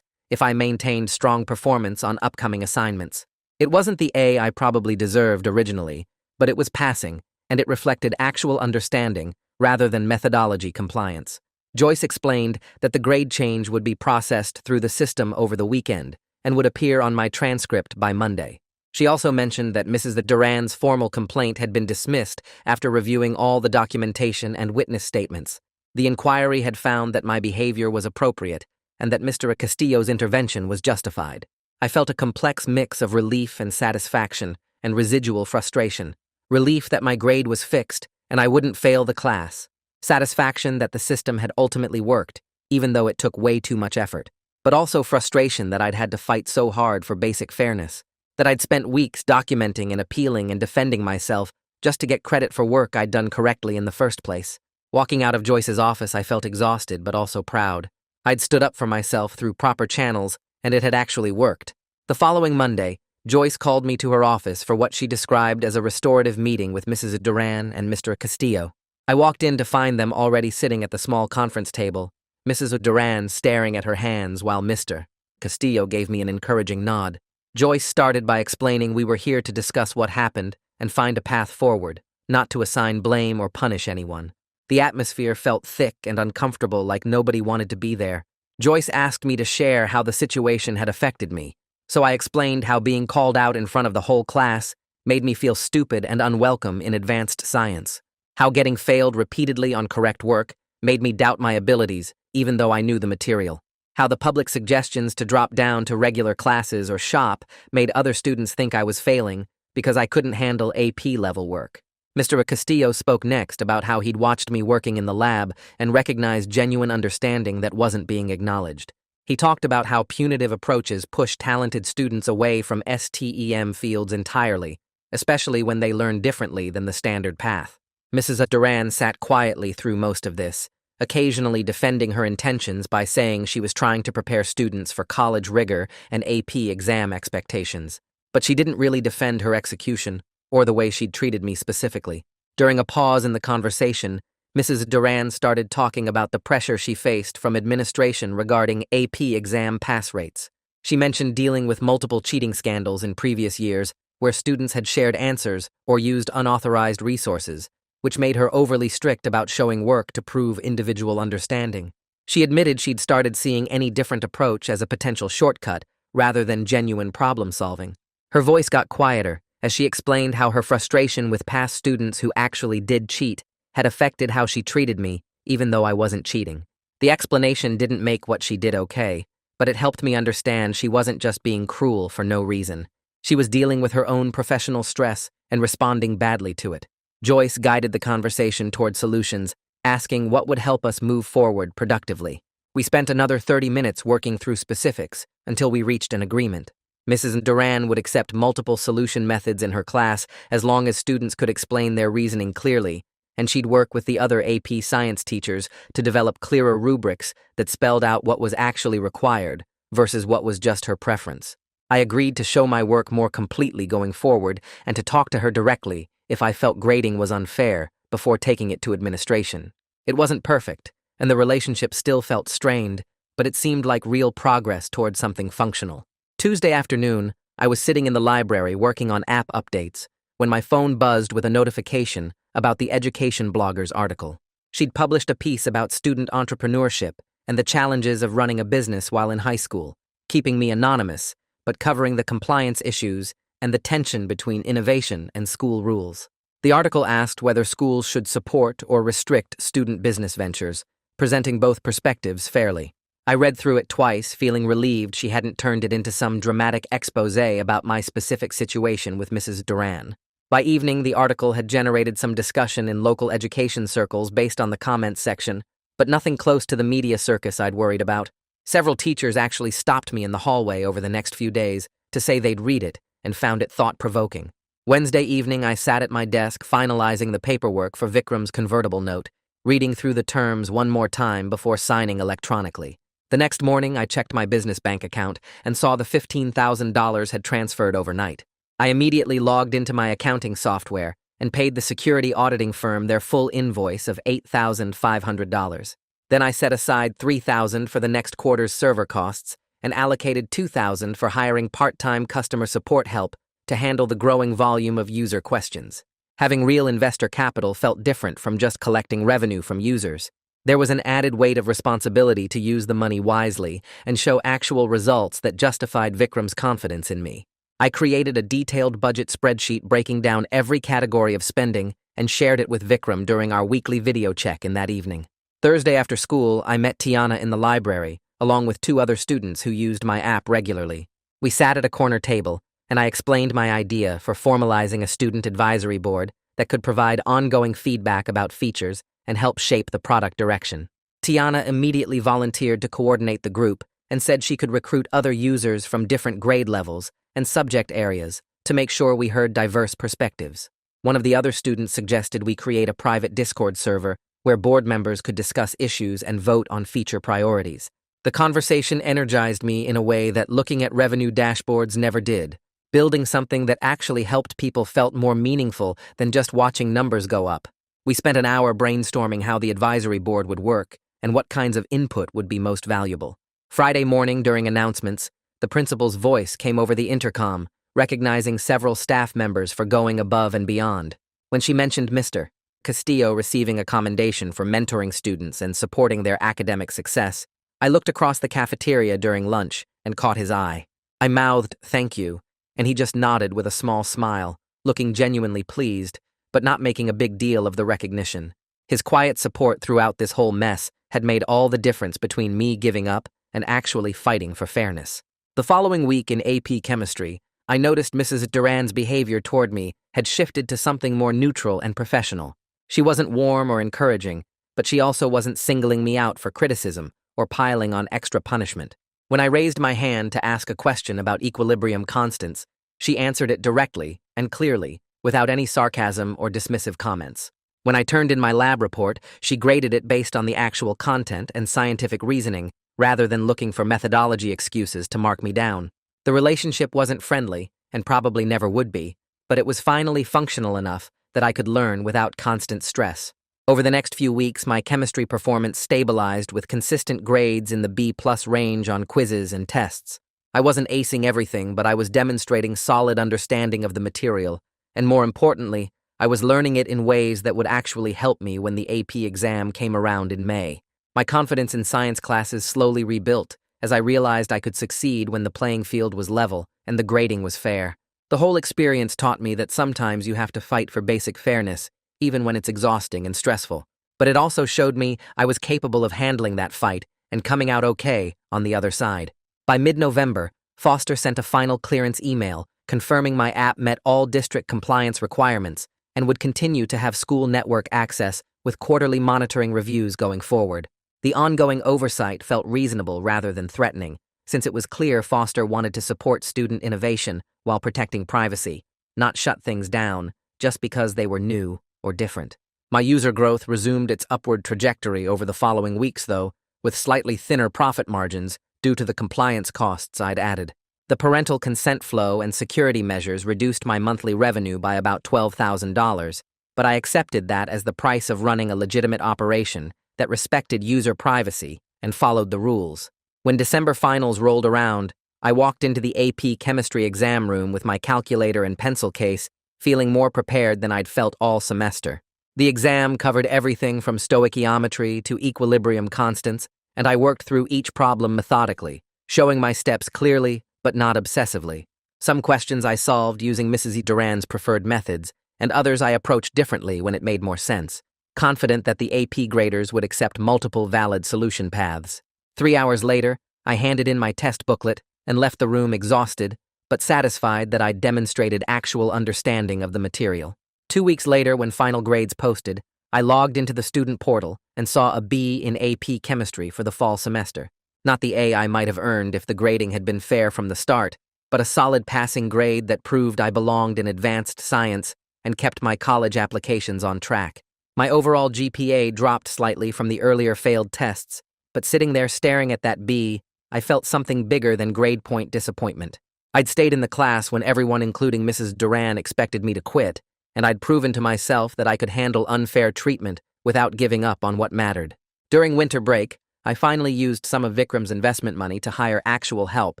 if I maintained strong performance on upcoming assignments. It wasn't the A I probably deserved originally, but it was passing, and it reflected actual understanding rather than methodology compliance. Joyce explained that the grade change would be processed through the system over the weekend and would appear on my transcript by Monday. She also mentioned that Mrs. Duran's formal complaint had been dismissed after reviewing all the documentation and witness statements. The inquiry had found that my behavior was appropriate and that Mr. Castillo's intervention was justified. I felt a complex mix of relief and satisfaction and residual frustration. Relief that my grade was fixed and I wouldn't fail the class. Satisfaction that the system had ultimately worked, even though it took way too much effort. But also frustration that I'd had to fight so hard for basic fairness, that I'd spent weeks documenting and appealing and defending myself just to get credit for work I'd done correctly in the first place. Walking out of Joyce's office, I felt exhausted but also proud. I'd stood up for myself through proper channels, and it had actually worked. The following Monday, Joyce called me to her office for what she described as a restorative meeting with Mrs. Duran and Mr. Castillo. I walked in to find them already sitting at the small conference table, Mrs. Duran staring at her hands while Mr. Castillo gave me an encouraging nod. Joyce started by explaining we were here to discuss what happened and find a path forward. not to assign blame or punish anyone. The atmosphere felt thick and uncomfortable, like nobody wanted to be there. Joyce asked me to share how the situation had affected me, so I explained how being called out in front of the whole class made me feel stupid and unwelcome in advanced science. How getting failed repeatedly on correct work made me doubt my abilities, even though I knew the material. How the public suggestions to drop down to regular classes or shop made other students think I was failing because I couldn't handle AP-level work. Mr. Castillo spoke next about how he'd watched me working in the lab and recognized genuine understanding that wasn't being acknowledged. He talked about how punitive approaches push talented students away from STEM fields entirely, especially when they learn differently than the standard path. Mrs. Duran sat quietly through most of this, occasionally defending her intentions by saying she was trying to prepare students for college rigor and AP exam expectations. But she didn't really defend her execution or the way she'd treated me specifically. During a pause in the conversation, Mrs. Duran started talking about the pressure she faced from administration regarding AP exam pass rates. She mentioned dealing with multiple cheating scandals in previous years where students had shared answers or used unauthorized resources, which made her overly strict about showing work to prove individual understanding. She admitted she'd started seeing any different approach as a potential shortcut rather than genuine problem solving. Her voice got quieter as she explained how her frustration with past students who actually did cheat had affected how she treated me, even though I wasn't cheating. The explanation didn't make what she did okay, but it helped me understand she wasn't just being cruel for no reason. She was dealing with her own professional stress and responding badly to it. Joyce guided the conversation toward solutions, asking what would help us move forward productively. We spent another 30 minutes working through specifics until we reached an agreement. Mrs. Duran would accept multiple solution methods in her class as long as students could explain their reasoning clearly, and she'd work with the other AP science teachers to develop clearer rubrics that spelled out what was actually required versus what was just her preference. I agreed to show my work more completely going forward and to talk to her directly if I felt grading was unfair before taking it to administration. It wasn't perfect, and the relationship still felt strained, but it seemed like real progress toward something functional. Tuesday afternoon, I was sitting in the library working on app updates when my phone buzzed with a notification about the Education Blogger's article. She'd published a piece about student entrepreneurship and the challenges of running a business while in high school, keeping me anonymous, but covering the compliance issues and the tension between innovation and school rules. The article asked whether schools should support or restrict student business ventures, presenting both perspectives fairly. I read through it twice, feeling relieved she hadn't turned it into some dramatic exposé about my specific situation with Mrs. Duran. By evening, the article had generated some discussion in local education circles based on the comments section, but nothing close to the media circus I'd worried about. Several teachers actually stopped me in the hallway over the next few days to say they'd read it and found it thought-provoking. Wednesday evening, I sat at my desk finalizing the paperwork for Vikram's convertible note, reading through the terms one more time before signing electronically. The next morning, I checked my business bank account and saw the $15,000 had transferred overnight. I immediately logged into my accounting software and paid the security auditing firm their full invoice of $8,500. Then I set aside $3,000 for the next quarter's server costs and allocated $2,000 for hiring part-time customer support help to handle the growing volume of user questions. Having real investor capital felt different from just collecting revenue from users. There was an added weight of responsibility to use the money wisely and show actual results that justified Vikram's confidence in me. I created a detailed budget spreadsheet breaking down every category of spending and shared it with Vikram during our weekly video check in that evening. Thursday after school, I met Tiana in the library, along with 2 other students who used my app regularly. We sat at a corner table, and I explained my idea for formalizing a student advisory board that could provide ongoing feedback about features and help shape the product direction. Tiana immediately volunteered to coordinate the group and said she could recruit other users from different grade levels and subject areas to make sure we heard diverse perspectives. One of the other students suggested we create a private Discord server where board members could discuss issues and vote on feature priorities. The conversation energized me in a way that looking at revenue dashboards never did. Building something that actually helped people felt more meaningful than just watching numbers go up. We spent an hour brainstorming how the advisory board would work and what kinds of input would be most valuable. Friday morning during announcements, the principal's voice came over the intercom, recognizing several staff members for going above and beyond. When she mentioned Mr. Castillo receiving a commendation for mentoring students and supporting their academic success, I looked across the cafeteria during lunch and caught his eye. I mouthed, "Thank you," and he just nodded with a small smile, looking genuinely pleased, but not making a big deal of the recognition. His quiet support throughout this whole mess had made all the difference between me giving up and actually fighting for fairness. The following week in AP Chemistry, I noticed Mrs. Duran's behavior toward me had shifted to something more neutral and professional. She wasn't warm or encouraging, but she also wasn't singling me out for criticism or piling on extra punishment. When I raised my hand to ask a question about equilibrium constants, she answered it directly and clearly, without any sarcasm or dismissive comments. When I turned in my lab report, she graded it based on the actual content and scientific reasoning, rather than looking for methodology excuses to mark me down. The relationship wasn't friendly, and probably never would be, but it was finally functional enough that I could learn without constant stress. Over the next few weeks, my chemistry performance stabilized with consistent grades in the B+ range on quizzes and tests. I wasn't acing everything, but I was demonstrating solid understanding of the material, and more importantly, I was learning it in ways that would actually help me when the AP exam came around in May. My confidence in science classes slowly rebuilt as I realized I could succeed when the playing field was level and the grading was fair. The whole experience taught me that sometimes you have to fight for basic fairness, even when it's exhausting and stressful. But it also showed me I was capable of handling that fight and coming out okay on the other side. By mid-November, Foster sent a final clearance email confirming my app met all district compliance requirements and would continue to have school network access with quarterly monitoring reviews going forward. The ongoing oversight felt reasonable rather than threatening, since it was clear Foster wanted to support student innovation while protecting privacy, not shut things down just because they were new or different. My user growth resumed its upward trajectory over the following weeks, though, with slightly thinner profit margins due to the compliance costs I'd added. The parental consent flow and security measures reduced my monthly revenue by about $12,000, but I accepted that as the price of running a legitimate operation that respected user privacy and followed the rules. When December finals rolled around, I walked into the AP Chemistry exam room with my calculator and pencil case, feeling more prepared than I'd felt all semester. The exam covered everything from stoichiometry to equilibrium constants, and I worked through each problem methodically, showing my steps clearly but not obsessively. Some questions I solved using Mrs. Duran's preferred methods, and others I approached differently when it made more sense, confident that the AP graders would accept multiple valid solution paths. 3 hours later, I handed in my test booklet and left the room exhausted, but satisfied that I'd demonstrated actual understanding of the material. 2 weeks later, when final grades posted, I logged into the student portal and saw a B in AP Chemistry for the fall semester. Not the A I might have earned if the grading had been fair from the start, but a solid passing grade that proved I belonged in advanced science and kept my college applications on track. My overall GPA dropped slightly from the earlier failed tests, but sitting there staring at that B, I felt something bigger than grade point disappointment. I'd stayed in the class when everyone, including Mrs. Duran, expected me to quit, and I'd proven to myself that I could handle unfair treatment without giving up on what mattered. During winter break, I finally used some of Vikram's investment money to hire actual help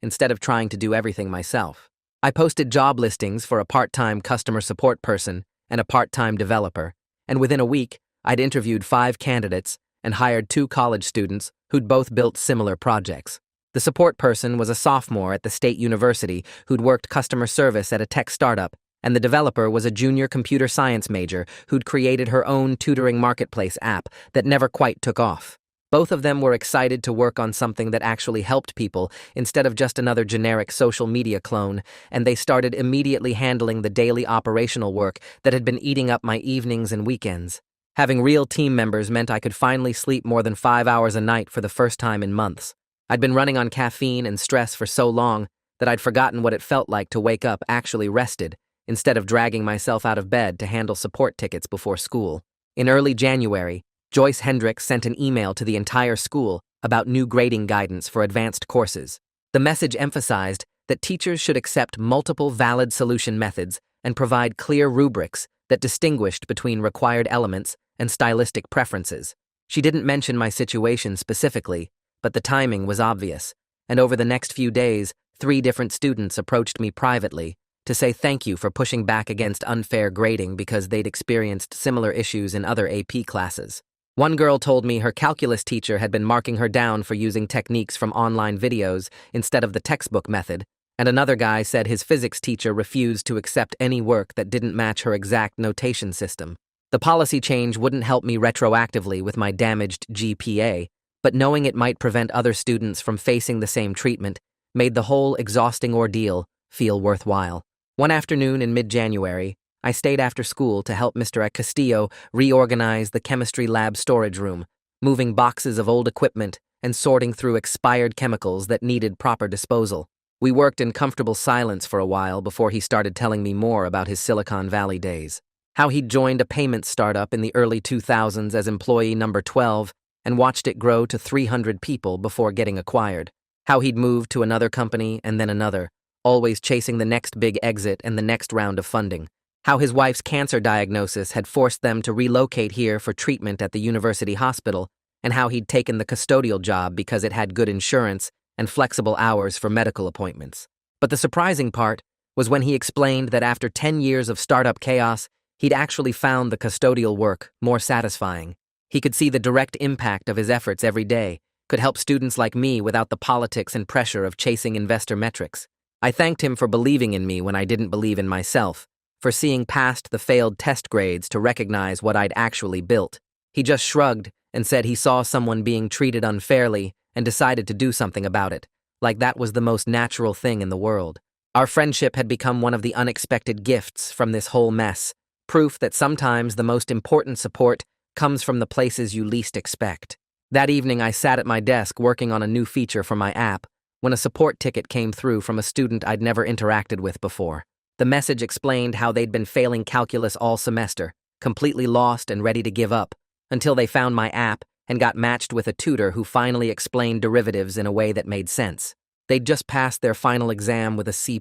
instead of trying to do everything myself. I posted job listings for a part-time customer support person and a part-time developer, and within a week, I'd interviewed 5 candidates and hired 2 college students who'd both built similar projects. The support person was a sophomore at the state university who'd worked customer service at a tech startup, and the developer was a junior computer science major who'd created her own tutoring marketplace app that never quite took off. Both of them were excited to work on something that actually helped people instead of just another generic social media clone, and they started immediately handling the daily operational work that had been eating up my evenings and weekends. Having real team members meant I could finally sleep more than 5 hours a night for the first time in months. I'd been running on caffeine and stress for so long that I'd forgotten what it felt like to wake up actually rested, instead of dragging myself out of bed to handle support tickets before school. In early January, Joyce Hendricks sent an email to the entire school about new grading guidance for advanced courses. The message emphasized that teachers should accept multiple valid solution methods and provide clear rubrics that distinguished between required elements and stylistic preferences. She didn't mention my situation specifically, but the timing was obvious, and over the next few days, 3 different students approached me privately, to say thank you for pushing back against unfair grading because they'd experienced similar issues in other AP classes. One girl told me her calculus teacher had been marking her down for using techniques from online videos instead of the textbook method, and another guy said his physics teacher refused to accept any work that didn't match her exact notation system. The policy change wouldn't help me retroactively with my damaged GPA, but knowing it might prevent other students from facing the same treatment made the whole exhausting ordeal feel worthwhile. One afternoon in mid-January, I stayed after school to help Mr. Castillo reorganize the chemistry lab storage room, moving boxes of old equipment and sorting through expired chemicals that needed proper disposal. We worked in comfortable silence for a while before he started telling me more about his Silicon Valley days. How he'd joined a payments startup in the early 2000s as employee number 12 and watched it grow to 300 people before getting acquired. How he'd moved to another company and then another, always chasing the next big exit and the next round of funding. How his wife's cancer diagnosis had forced them to relocate here for treatment at the university hospital, and how he'd taken the custodial job because it had good insurance and flexible hours for medical appointments. But the surprising part was when he explained that after 10 years of startup chaos, he'd actually found the custodial work more satisfying. He could see the direct impact of his efforts every day, could help students like me without the politics and pressure of chasing investor metrics. I thanked him for believing in me when I didn't believe in myself, for seeing past the failed test grades to recognize what I'd actually built. He just shrugged and said he saw someone being treated unfairly and decided to do something about it, like that was the most natural thing in the world. Our friendship had become one of the unexpected gifts from this whole mess, proof that sometimes the most important support comes from the places you least expect. That evening, I sat at my desk working on a new feature for my app when a support ticket came through from a student I'd never interacted with before. The message explained how they'd been failing calculus all semester, completely lost and ready to give up, until they found my app and got matched with a tutor who finally explained derivatives in a way that made sense. They'd just passed their final exam with a C+,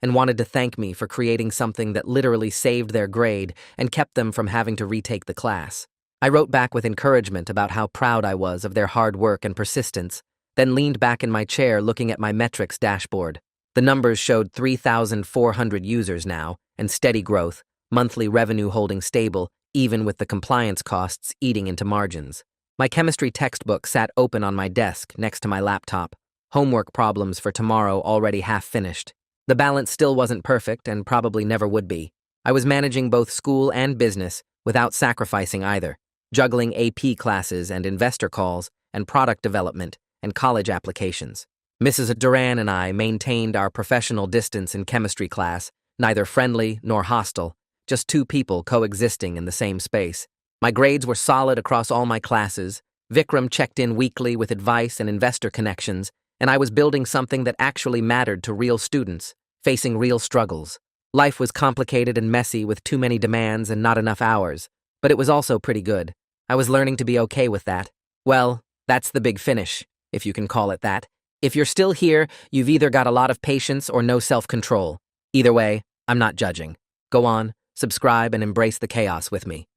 and wanted to thank me for creating something that literally saved their grade and kept them from having to retake the class. I wrote back with encouragement about how proud I was of their hard work and persistence, then leaned back in my chair looking at my metrics dashboard. The numbers showed 3,400 users now, and steady growth, monthly revenue holding stable, even with the compliance costs eating into margins. My chemistry textbook sat open on my desk next to my laptop, homework problems for tomorrow already half finished. The balance still wasn't perfect and probably never would be. I was managing both school and business without sacrificing either, juggling AP classes and investor calls and product development and college applications. Mrs. Duran and I maintained our professional distance in chemistry class, neither friendly nor hostile, just two people coexisting in the same space. My grades were solid across all my classes. Vikram checked in weekly with advice and investor connections, and I was building something that actually mattered to real students, facing real struggles. Life was complicated and messy with too many demands and not enough hours, but it was also pretty good. I was learning to be okay with that. Well, that's the big finish, if you can call it that. If you're still here, you've either got a lot of patience or no self-control. Either way, I'm not judging. Go on, subscribe, and embrace the chaos with me.